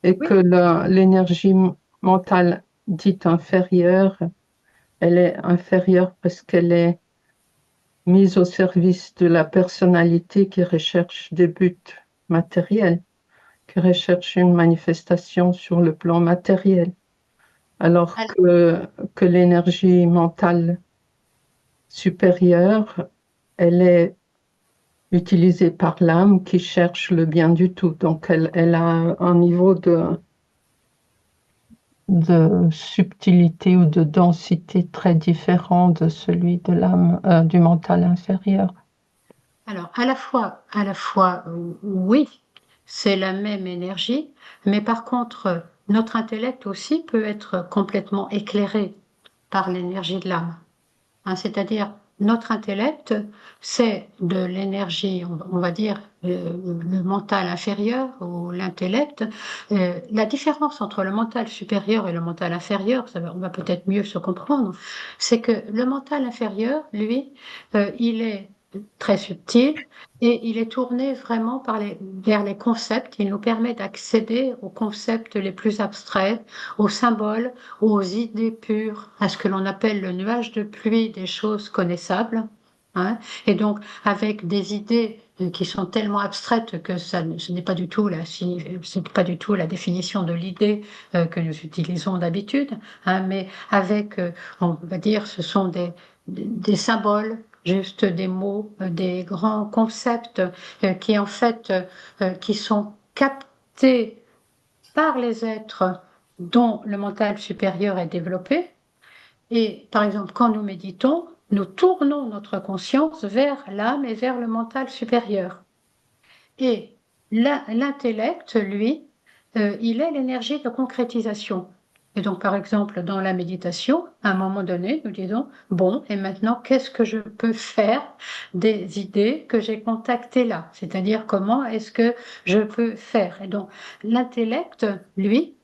et que Oui, l'énergie mentale dite inférieure, elle est inférieure parce qu'elle est mise au service de la personnalité qui recherche des buts matériels, qui recherche une manifestation sur le plan matériel, alors que l'énergie mentale supérieure, elle est utilisée par l'âme qui cherche le bien du tout. Donc, elle a un niveau de subtilité ou de densité très différent de celui de l'âme, du mental inférieur. alors à la fois, oui, c'est la même énergie, mais par contre, notre intellect aussi peut être complètement éclairé par l'énergie de l'âme. Hein, c'est-à-dire, notre intellect, c'est de l'énergie, on va dire, le mental inférieur ou l'intellect. La différence entre le mental supérieur et le mental inférieur, on va peut-être mieux se comprendre, c'est que le mental inférieur, lui, il est très subtil, et il est tourné vraiment vers les concepts. Il nous permet d'accéder aux concepts les plus abstraits, aux symboles, aux idées pures, à ce que l'on appelle le nuage de pluie des choses connaissables. Hein. Et donc, avec des idées qui sont tellement abstraites que ce n'est pas du tout c'est pas du tout la définition de l'idée que nous utilisons d'habitude, hein, mais avec, on va dire, ce sont des symboles, juste des mots, des grands concepts qui en fait, qui sont captés par les êtres dont le mental supérieur est développé. Et par exemple, quand nous méditons, nous tournons notre conscience vers l'âme et vers le mental supérieur. Et l'intellect, lui, il est l'énergie de concrétisation. Et donc, par exemple, dans la méditation, à un moment donné, nous disons, bon, et maintenant, qu'est-ce que je peux faire des idées que j'ai contactées là? C'est-à-dire, comment est-ce que je peux faire? Et donc, l'intellect, lui,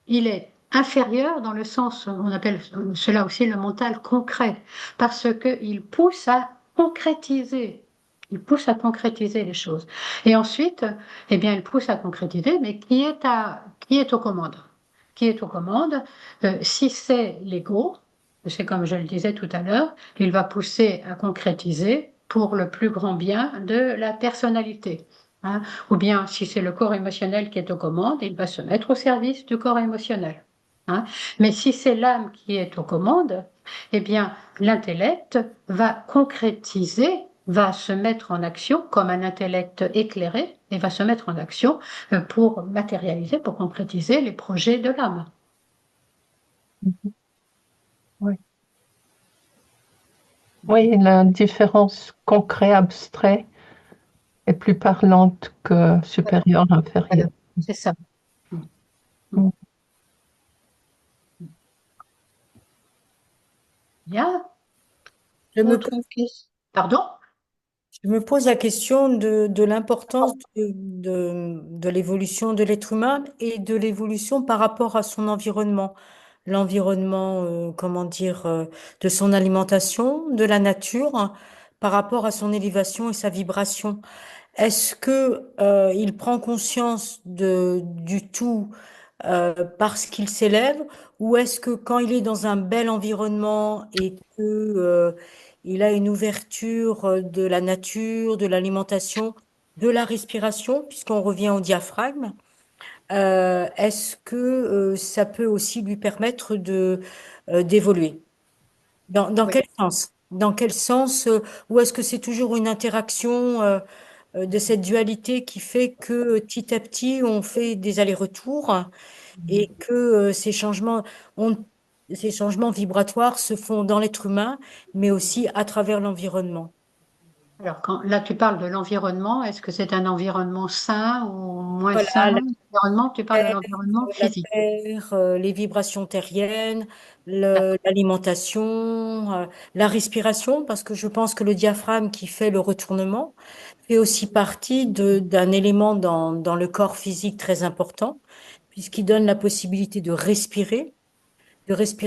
il est inférieur dans le sens, on appelle cela aussi le mental concret, parce qu'il pousse à concrétiser. Il pousse à concrétiser les choses. Et ensuite, eh bien, il pousse à concrétiser, mais qui est aux commandes? Qui est aux commandes? Si c'est l'ego, c'est comme je le disais tout à l'heure, il va pousser à concrétiser pour le plus grand bien de la personnalité. Hein. Ou bien, si c'est le corps émotionnel qui est aux commandes, il va se mettre au service du corps émotionnel. Hein. Mais si c'est l'âme qui est aux commandes, eh bien, l'intellect va concrétiser, va se mettre en action comme un intellect éclairé et va se mettre en action pour matérialiser, pour concrétiser les projets de l'âme. Oui. Oui, la différence concret-abstrait est plus parlante que supérieur-inférieur. C'est ça. Mm. Bien. Je me, Autre question. Pardon? je me pose la question de l'importance de l'évolution de l'être humain et de l'évolution par rapport à son environnement. L'environnement, comment dire, de son alimentation, de la nature, hein, par rapport à son élévation et sa vibration. Est-ce que il prend conscience du tout parce qu'il s'élève, ou est-ce que quand il est dans un bel environnement et que il a une ouverture de la nature, de l'alimentation, de la respiration, puisqu'on revient au diaphragme, est-ce que ça peut aussi lui permettre d'évoluer? Dans Oui. quel sens? Dans quel sens, ou est-ce que c'est toujours une interaction de cette dualité qui fait que petit à petit on fait des allers-retours et que ont- ces changements vibratoires se font dans l'être humain, mais aussi à travers l'environnement. Alors, là, tu parles de l'environnement. Est-ce que c'est un environnement sain ou moins Voilà, sain? L'environnement, tu parles de terre, l'environnement la physique. terre, les vibrations terriennes, l'alimentation, la respiration, parce que je pense que le diaphragme qui fait le retournement fait aussi partie d'un élément dans le corps physique très important, puisqu'il donne la possibilité de respirer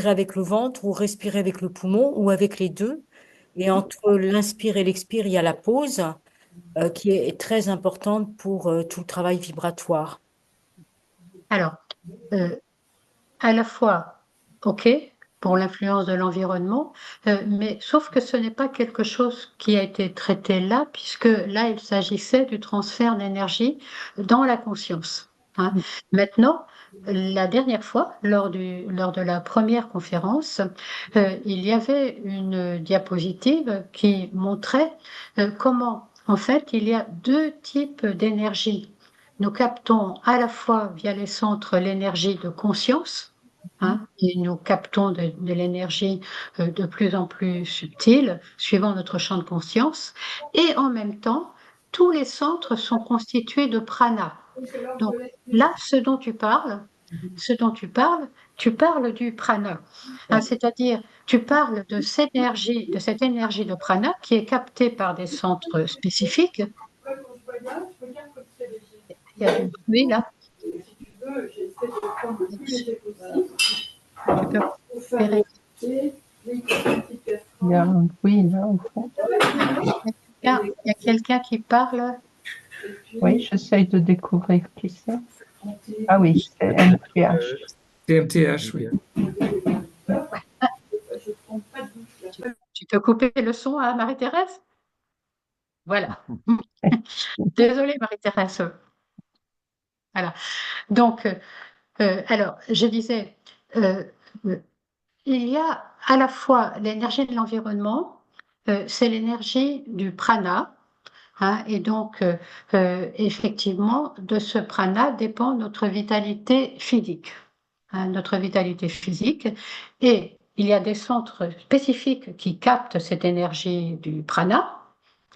avec le ventre ou respirer avec le poumon ou avec les deux. Et entre l'inspire et l'expire, il y a la pause qui est très importante pour tout le travail vibratoire. Alors, euh, à la fois, OK, pour l'influence de l'environnement, mais sauf que ce n'est pas quelque chose qui a été traité là, puisque là, il s'agissait du transfert d'énergie dans la conscience. Hein. Maintenant, la dernière fois, lors de la première conférence, il y avait une diapositive qui montrait comment, en fait, il y a deux types d'énergie. Nous captons à la fois via les centres l'énergie de conscience, hein, et nous captons de l'énergie de plus en plus subtile, suivant notre champ de conscience, et en même temps, tous les centres sont constitués de prana. Donc là, ce dont tu parles du prana, hein, c'est-à-dire tu parles de cette énergie de prana qui est captée par des centres spécifiques. Il y a du bruit là. Tu peux récupérer. Il y a un bruit là au fond. Il y a quelqu'un qui parle. Oui, j'essaye de découvrir qui c'est. Ah oui, c'est MTH. TMTH, oui. Tu peux couper le son à Marie-Thérèse? Voilà. Désolée, Marie-Thérèse. Voilà. Donc, alors, je disais, euh, euh, il y a à la fois l'énergie de l'environnement, c'est l'énergie du prana, hein, et donc, effectivement, de ce prana dépend notre vitalité physique, hein, notre vitalité physique. Et il y a des centres spécifiques qui captent cette énergie du prana,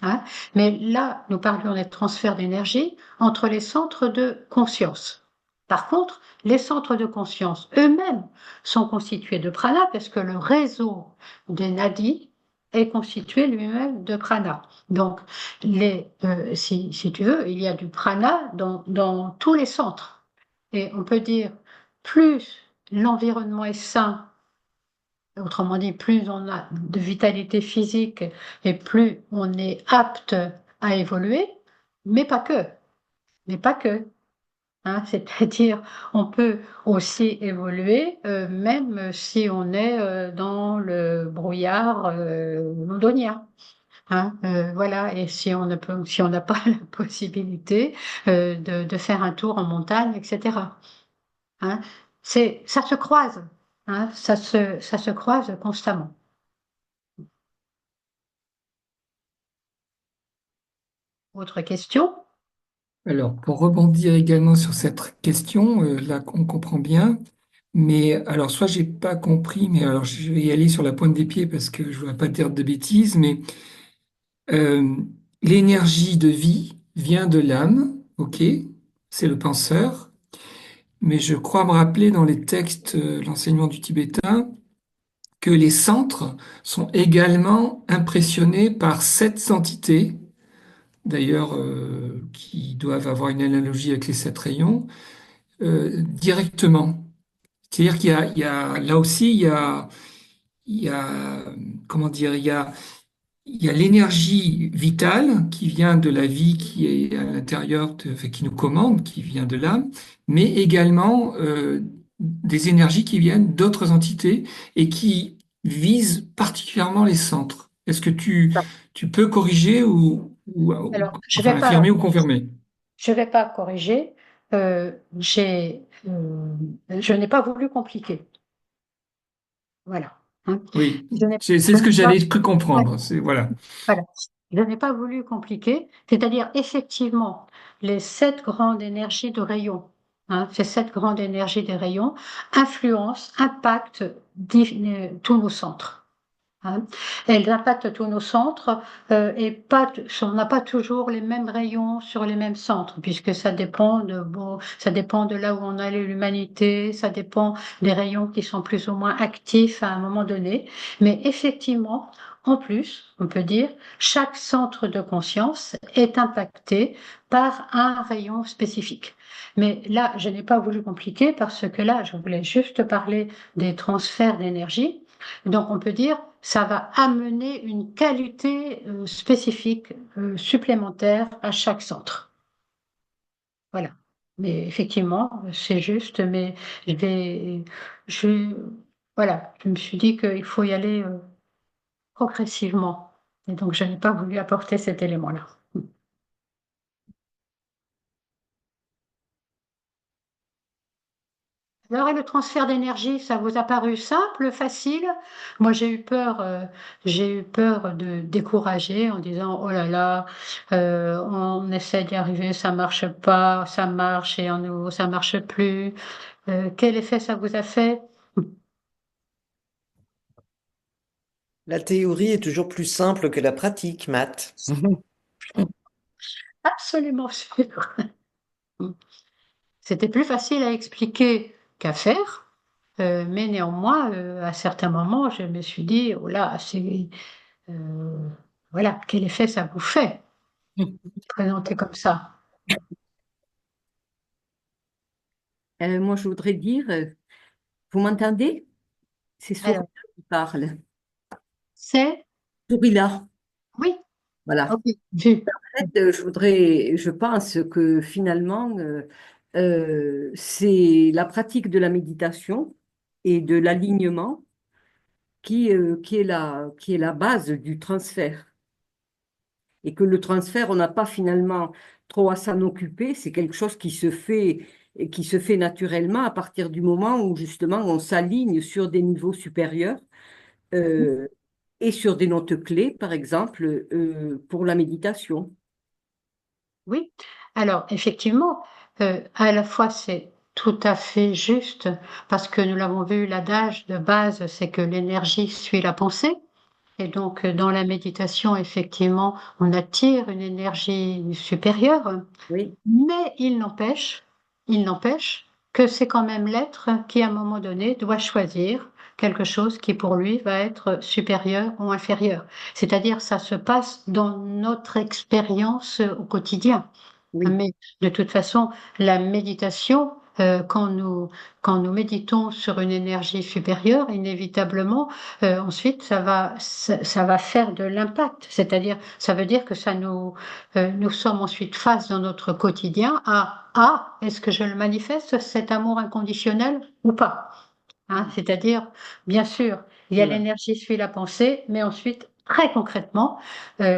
hein, mais là, nous parlions des transferts d'énergie entre les centres de conscience. Par contre, les centres de conscience eux-mêmes sont constitués de prana parce que le réseau des nadis est constitué lui-même de prana. Donc, si tu veux, il y a du prana dans tous les centres. Et on peut dire, plus l'environnement est sain, autrement dit, plus on a de vitalité physique et plus on est apte à évoluer, mais pas que, mais pas que. Hein. C'est-à-dire, on peut aussi évoluer, même si on est dans le brouillard londonien. Hein, voilà, et si on n'a pas la possibilité de faire un tour en montagne, etc. Hein, ça se croise, hein, ça se croise constamment. Autre question? Alors, pour rebondir également sur cette question, là, on comprend bien. Mais alors, soit j'ai pas compris, mais alors je vais y aller sur la pointe des pieds parce que je ne voudrais pas dire de bêtises, mais euh, l'énergie de vie vient de l'âme, ok, c'est le penseur, mais je crois me rappeler dans les textes, l'enseignement du tibétain, que les centres sont également impressionnés par sept entités, d'ailleurs, qui doivent avoir une analogie avec les sept rayons, directement. C'est-à-dire il y a, là aussi, il y a, comment dire, il y a l'énergie vitale qui vient de la vie qui est à l'intérieur, enfin, qui nous commande, qui vient de l'âme, mais également des énergies qui viennent d'autres entités et qui visent particulièrement les centres. Est-ce que tu peux corriger Alors, enfin affirmer ou confirmer? je vais pas corriger. Je n'ai pas voulu compliquer. Voilà. Hein. Oui, c'est Je ce que n'ai pas, j'avais cru ouais, comprendre. C'est, voilà. voilà. Je n'ai pas voulu compliquer. C'est-à-dire, effectivement, les sept grandes énergies de rayons, hein, ces sept grandes énergies des rayons influencent, impactent tous nos centres. Hein. Elles impactent tous nos centres et on n'a pas toujours les mêmes rayons sur les mêmes centres, puisque ça dépend de là où on a l'humanité, ça dépend des rayons qui sont plus ou moins actifs à un moment donné. Mais effectivement, en plus, on peut dire, chaque centre de conscience est impacté par un rayon spécifique. Mais là, je n'ai pas voulu compliquer parce que là, je voulais juste parler des transferts d'énergie. Donc, on peut dire, ça va amener une qualité spécifique supplémentaire à chaque centre. Voilà. Mais effectivement, c'est juste, mais je vais, je, voilà, je me suis dit qu'il faut y aller progressivement. Et donc, je n'ai pas voulu apporter cet élément-là. Alors, et le transfert d'énergie, ça vous a paru simple, facile? Moi, j'ai eu peur de décourager en disant, oh là là, on essaie d'y arriver, ça marche pas, ça marche et en nouveau, ça marche plus. Quel effet ça vous a fait? La théorie est toujours plus simple que la pratique, Matt. Absolument sûr. C'était plus facile à expliquer qu'à faire. Mais néanmoins, à certains moments, je me suis dit, oh là, voilà, quel effet ça vous fait, présenté comme ça. Moi, je voudrais dire, vous m'entendez? C'est Sourila Alors, qui parle. c'est, Sourila. oui, Voilà. Ok, vu. Je pense que finalement, c'est la pratique de la méditation et de l'alignement qui est la base du transfert. Et que le transfert, on n'a pas finalement trop à s'en occuper, c'est quelque chose et qui se fait naturellement à partir du moment où justement on s'aligne sur des niveaux supérieurs euh, et sur des notes clés, par exemple, pour la méditation. Oui, alors effectivement, à la fois c'est tout à fait juste parce que nous l'avons vu, l'adage de base, c'est que l'énergie suit la pensée. Et donc, dans la méditation, effectivement, on attire une énergie supérieure, Oui, mais il n'empêche que c'est quand même l'être qui, à un moment donné, doit choisir quelque chose qui, pour lui, va être supérieur ou inférieur. C'est-à-dire, ça se passe dans notre expérience au quotidien. oui. Mais de toute façon, la méditation, quand nous méditons sur une énergie supérieure, inévitablement, ensuite, ça va faire de l'impact. C'est-à-dire, ça veut dire que nous sommes ensuite face dans notre quotidien à, ah, est-ce que je le manifeste, cet amour inconditionnel ou pas? Hein, c'est-à-dire, bien sûr, il y a Voilà. l'énergie suit la pensée, mais ensuite, très concrètement,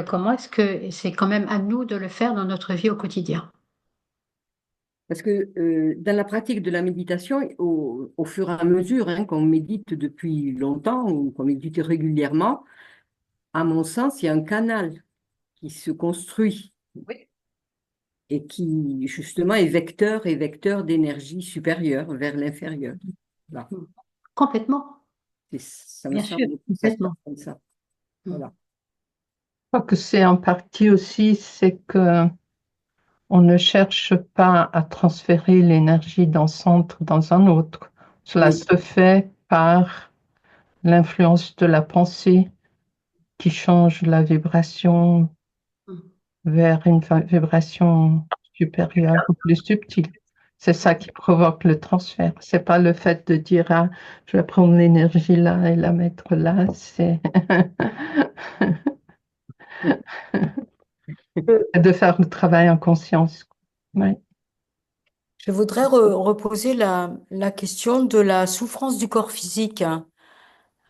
comment est-ce que c'est quand même à nous de le faire dans notre vie au quotidien? Parce que dans la pratique de la méditation, au fur et à mesure qu'on médite depuis longtemps ou qu'on médite régulièrement, à mon sens, il y a un canal qui se construit Oui. et qui, justement, est vecteur d'énergie supérieure vers l'inférieur. Voilà. Complètement, Ça me bien sûr, semble que ça se passe complètement. comme ça. Mm. Voilà. Je crois que c'est en partie aussi, c'est que on ne cherche pas à transférer l'énergie d'un centre dans un autre. Cela Oui, se fait par l'influence de la pensée qui change la vibration Mm. vers une vibration supérieure ou plus subtile. C'est ça qui provoque le transfert. C'est pas le fait de dire, ah, je vais prendre l'énergie là et la mettre là. C'est de faire le travail en conscience. Ouais. Je voudrais reposer la question de la souffrance du corps physique, hein.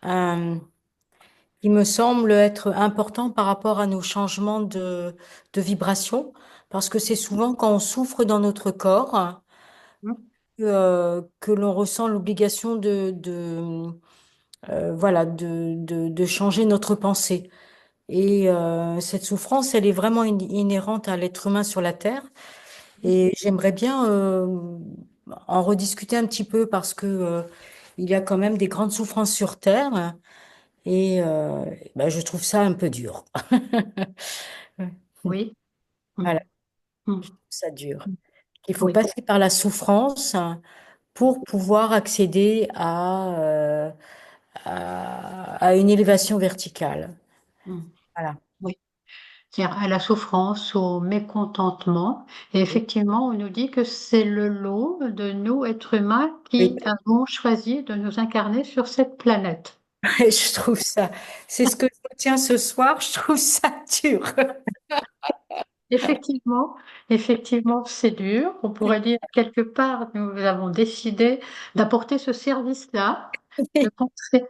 Euh, il me semble être important par rapport à nos changements de vibration, parce que c'est souvent quand on souffre dans notre corps que l'on ressent l'obligation voilà, de changer notre pensée. Et cette souffrance, elle est vraiment inhérente à l'être humain sur la Terre. Et j'aimerais bien en rediscuter un petit peu parce que il y a quand même des grandes souffrances sur Terre et ben, je trouve ça un peu dur. Oui. Mm. Voilà, Mm. ça dure. Il faut Oui. passer par la souffrance pour pouvoir accéder à une élévation verticale. Mm. Voilà. Oui. C'est-à-dire à la souffrance, au mécontentement. Et effectivement, on nous dit que c'est le lot de nous, êtres humains, Oui, qui avons choisi de nous incarner sur cette planète. je trouve ça, c'est ce que je retiens ce soir, je trouve ça dur. Effectivement, effectivement, c'est dur. On pourrait dire quelque part, nous avons décidé d'apporter ce service-là,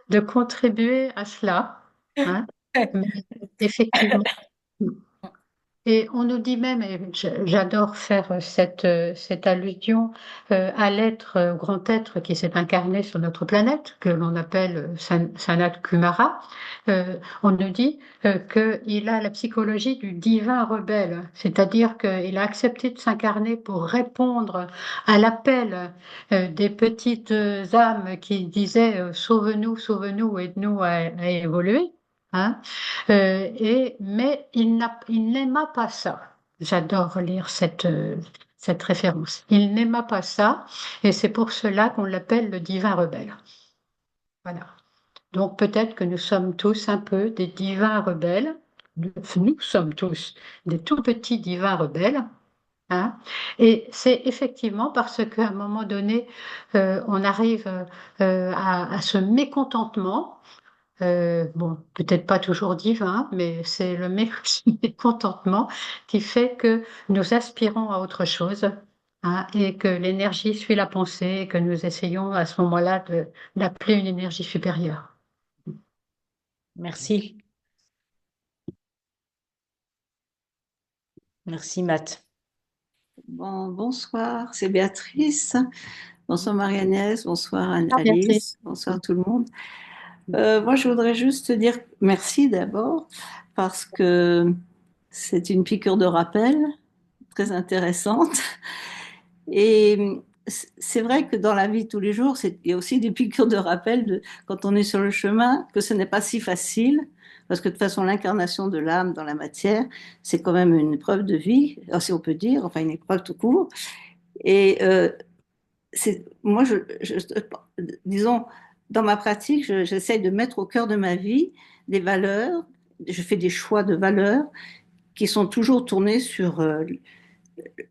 de contribuer à cela, hein. Mais effectivement. Et on nous dit même, et j'adore faire cette allusion à l'être, au grand être qui s'est incarné sur notre planète, que l'on appelle Sanat Kumara. On nous dit qu'il a la psychologie du divin rebelle, c'est-à-dire qu'il a accepté de s'incarner pour répondre à l'appel des petites âmes qui disaient sauve-nous, sauve-nous, aide-nous à évoluer. Hein. Mais il n'aima pas ça. J'adore lire cette référence. Il n'aima pas ça, et c'est pour cela qu'on l'appelle le divin rebelle. Voilà. Donc peut-être que nous sommes tous un peu des divins rebelles. Nous sommes tous des tout petits divins rebelles. Hein. Et c'est effectivement parce qu'à un moment donné, on arrive à ce mécontentement bon, peut-être pas toujours divin, mais c'est le mécontentement qui fait que nous aspirons à autre chose, hein, et que l'énergie suit la pensée et que nous essayons à ce moment-là d'appeler une énergie supérieure. Merci. Merci, Matt. Bonsoir, c'est Béatrice. Bonsoir Marie-Agnès, bonsoir Béatrice. Alice, bonsoir tout le monde. Moi, je voudrais juste te dire merci d'abord parce que c'est une piqûre de rappel très intéressante. Et c'est vrai que dans la vie de tous les jours, il y a aussi des piqûres de rappel quand on est sur le chemin, que ce n'est pas si facile. Parce que de toute façon, l'incarnation de l'âme dans la matière, c'est quand même une épreuve de vie, si on peut dire, enfin une épreuve tout court. Et moi, disons, dans ma pratique, j'essaie de mettre au cœur de ma vie des valeurs. Je fais des choix de valeurs qui sont toujours tournés sur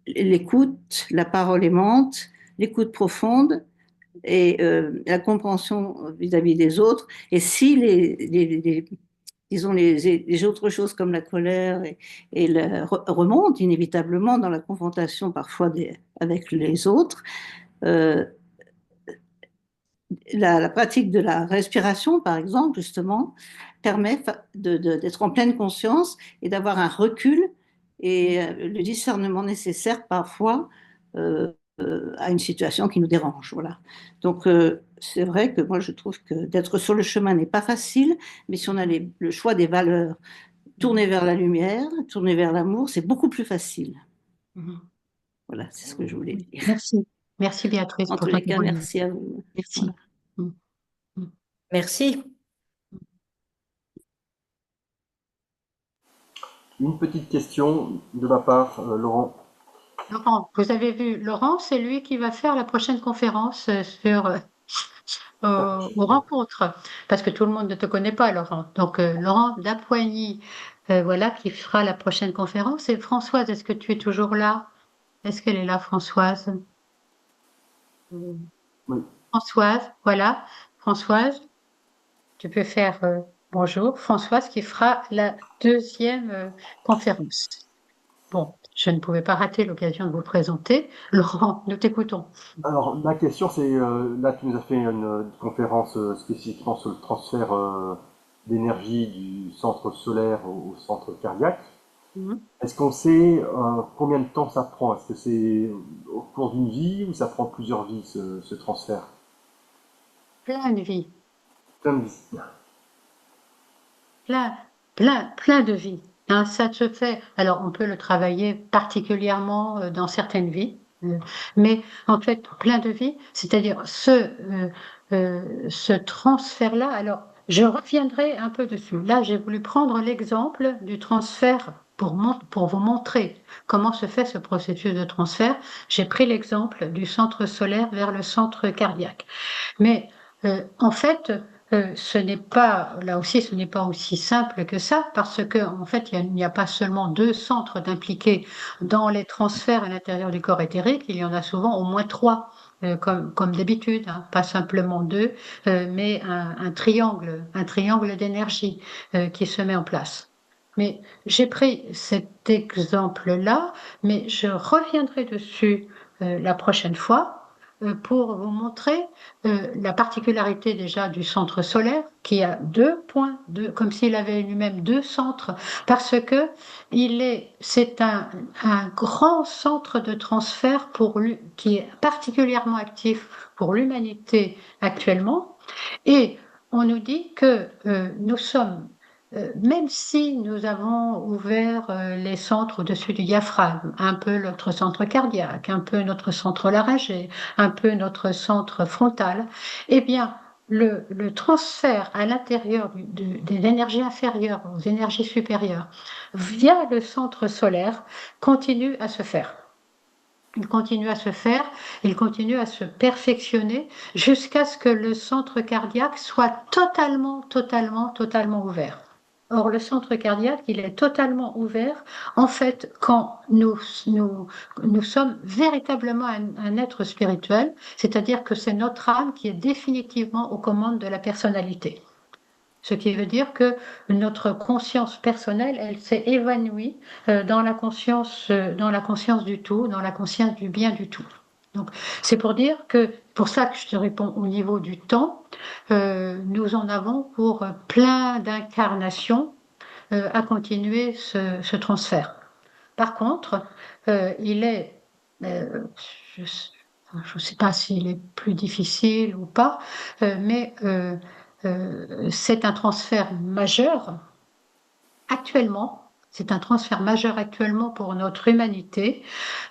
l'écoute, la parole aimante, l'écoute profonde et la compréhension vis-à-vis des autres. Et si disons les autres choses comme la colère remontent inévitablement dans la confrontation parfois avec les autres, euh, la pratique de la respiration, par exemple, justement, permet d'être en pleine conscience et d'avoir un recul et le discernement nécessaire parfois à une situation qui nous dérange. Voilà. Donc, c'est vrai que moi, je trouve que d'être sur le chemin n'est pas facile, mais si on a le choix des valeurs, tourner vers la lumière, tourner vers l'amour, c'est beaucoup plus facile. Voilà, c'est ce que je voulais dire. Merci. Merci Béatrice En pour tous ton les cas, témoignage. merci à vous. Merci. Voilà. Merci. Une petite question de ma part, Laurent. Laurent, vous avez vu, Laurent, c'est lui qui va faire la prochaine conférence sur aux rencontres, parce que tout le monde ne te connaît pas, Laurent. Donc, Laurent Dapoigny, voilà, qui fera la prochaine conférence. Et Françoise, est-ce que tu es toujours là? Est-ce qu'elle est là, Françoise? Oui. Françoise, voilà. Françoise, tu peux faire bonjour. Françoise qui fera la deuxième conférence. Bon, je ne pouvais pas rater l'occasion de vous présenter. Laurent, nous t'écoutons. Alors, ma question, c'est, là, tu nous as fait une conférence spécifiquement sur le transfert d'énergie du centre solaire au centre cardiaque. Est-ce qu'on sait combien de temps ça prend? Est-ce que c'est au cours d'une vie ou ça prend plusieurs vies, ce transfert? Plein de vie. Plein de vies. Plein de vie. Hein, ça se fait. Alors, on peut le travailler particulièrement dans certaines vies, mais en fait, plein de vie, c'est-à-dire ce transfert-là. Alors, je reviendrai un peu dessus. Là, j'ai voulu prendre l'exemple du transfert pour vous montrer comment se fait ce processus de transfert. J'ai pris l'exemple du centre solaire vers le centre cardiaque. Mais en fait, ce n'est pas, là aussi, ce n'est pas aussi simple que ça, parce que en fait, il n'y a pas seulement deux centres d'impliqués dans les transferts à l'intérieur du corps éthérique, il y en a souvent au moins trois, comme d'habitude, hein, pas simplement deux, mais un triangle d'énergie qui se met en place. Mais j'ai pris cet exemple-là, mais je reviendrai dessus la prochaine fois pour vous montrer la particularité déjà du centre solaire qui a deux points, comme s'il avait lui-même deux centres, parce que c'est un grand centre de transfert qui est particulièrement actif pour l'humanité actuellement. Et on nous dit que nous sommes même si nous avons ouvert les centres au-dessus du diaphragme, un peu notre centre cardiaque, un peu notre centre laryngé, un peu notre centre frontal, eh bien, le transfert à l'intérieur des énergies inférieures aux énergies supérieures via le centre solaire continue à se faire. Il continue à se faire, il continue à se perfectionner jusqu'à ce que le centre cardiaque soit totalement ouvert. Or, le centre cardiaque, il est totalement ouvert, en fait, quand nous sommes véritablement un être spirituel, c'est-à-dire que c'est notre âme qui est définitivement aux commandes de la personnalité. Ce qui veut dire que notre conscience personnelle, elle s'est évanouie dans la conscience du tout, dans la conscience du bien du tout. Donc, c'est pour dire que, pour ça que je te réponds au niveau du temps, nous en avons pour plein d'incarnations à continuer ce transfert. Par contre, il est, euh, je ne sais pas s'il est plus difficile ou pas, mais c'est un transfert majeur actuellement. C'est un transfert majeur actuellement pour notre humanité,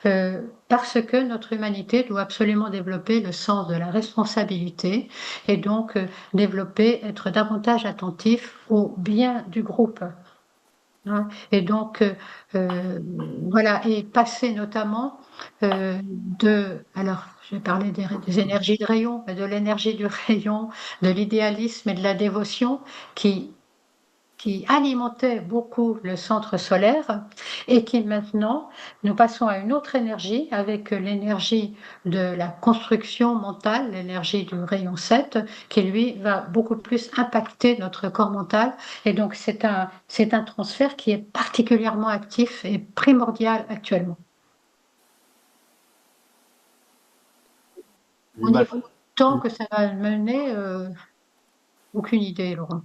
parce que notre humanité doit absolument développer le sens de la responsabilité et donc développer, être davantage attentif au bien du groupe. Hein. Et donc, voilà, et passer notamment alors, je vais parler des énergies de rayon, mais de l'énergie du rayon, de l'idéalisme et de la dévotion qui, qui alimentait beaucoup le centre solaire et qui maintenant, nous passons à une autre énergie avec l'énergie de la construction mentale, l'énergie du rayon 7, qui lui va beaucoup plus impacter notre corps mental. Et donc c'est un transfert qui est particulièrement actif et primordial actuellement. Au niveau du temps que ça va mener, aucune idée, Laurent.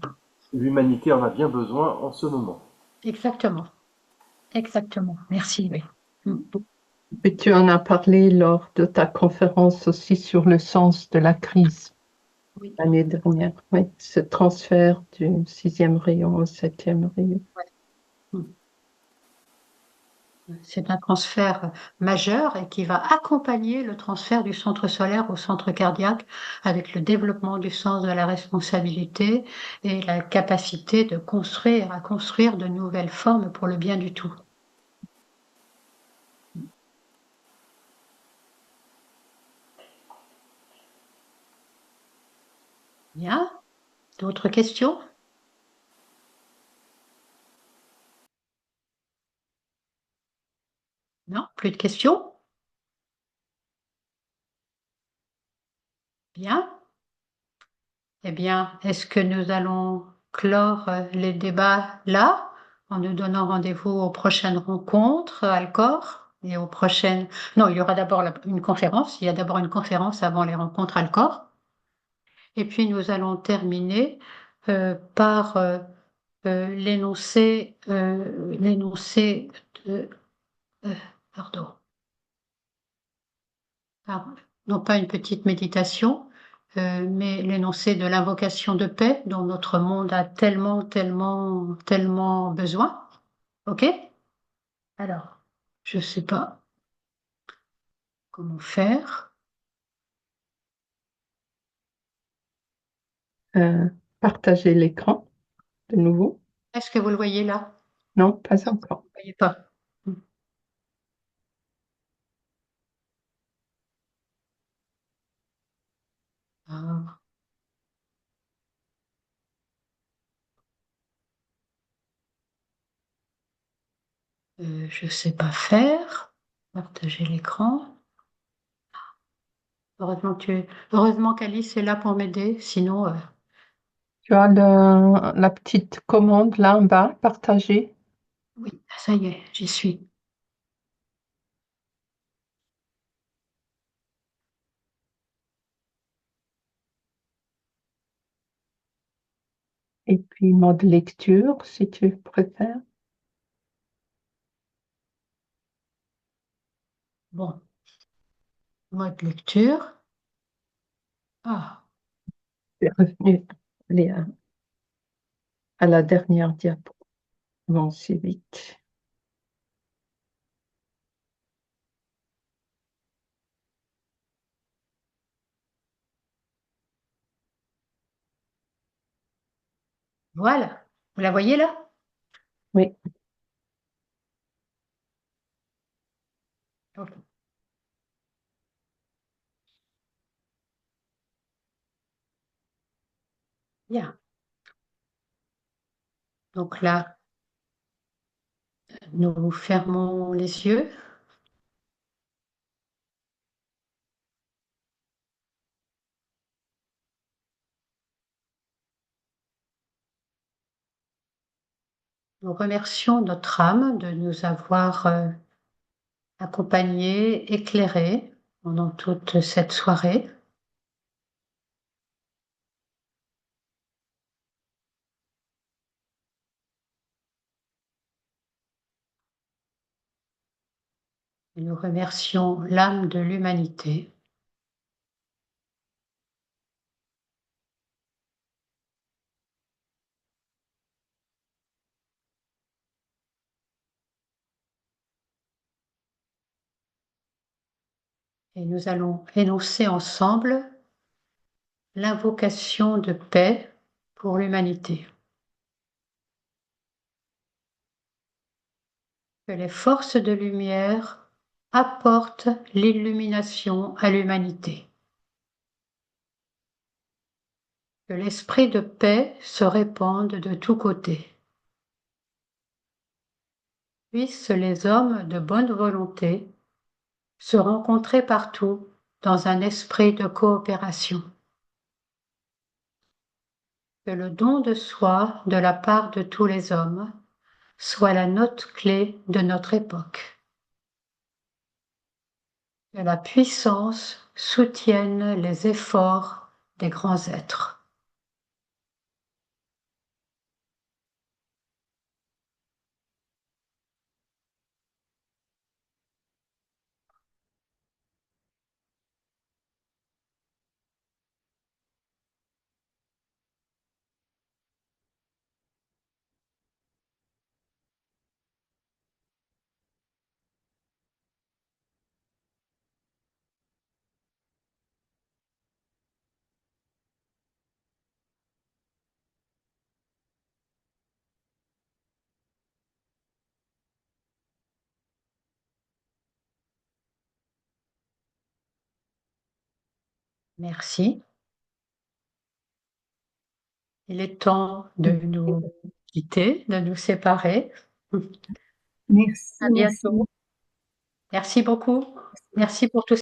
L'humanité en a bien besoin en ce moment. Exactement, exactement. Merci, oui. Et tu en as parlé lors de ta conférence aussi sur le sens de la crise Oui. l'année dernière. Oui, ce transfert du 6e rayon au 7e rayon. C'est un transfert majeur et qui va accompagner le transfert du centre solaire au centre cardiaque avec le développement du sens de la responsabilité et la capacité de à construire de nouvelles formes pour le bien du tout. Bien. D'autres questions? Non, plus de questions? Bien. Eh bien, est-ce que nous allons clore les débats là, en nous donnant rendez-vous aux prochaines rencontres à Alcor et aux prochaines... Non, il y aura d'abord une conférence. Il y a d'abord une conférence avant les rencontres à Alcor. Et puis nous allons terminer par l'énoncé de... pardon. Non pas une petite méditation, mais l'énoncé de l'invocation de paix dont notre monde a tellement, tellement, tellement besoin. OK? Alors, je ne sais pas comment faire. Partager l'écran de nouveau. Est-ce que vous le voyez là? Non, pas encore. Vous ne voyez pas. Ah, je ne sais pas faire. Partager l'écran. Heureusement qu'Alice est là pour m'aider, sinon... Tu as la petite commande là en bas, partager. Oui, ça y est, j'y suis. Et puis mode lecture, si tu préfères. Bon, mode lecture. Ah, Tu es revenu aller à la dernière diapo. Bon, c'est vite. voilà. Vous la voyez là? Oui. Ok. Bien. Donc là, nous fermons les yeux. Nous remercions notre âme de nous avoir accompagnés, éclairés pendant toute cette soirée. Et nous remercions l'âme de l'humanité. Et nous allons énoncer ensemble l'invocation de paix pour l'humanité. Que les forces de lumière apportent l'illumination à l'humanité. Que l'esprit de paix se répande de tous côtés. Puissent les hommes de bonne volonté se rencontrer partout dans un esprit de coopération. Que le don de soi de la part de tous les hommes soit la note clé de notre époque. Que la puissance soutienne les efforts des grands êtres. Merci. Il est temps de nous quitter, de nous séparer. Merci, À bientôt. Merci beaucoup. Merci pour tout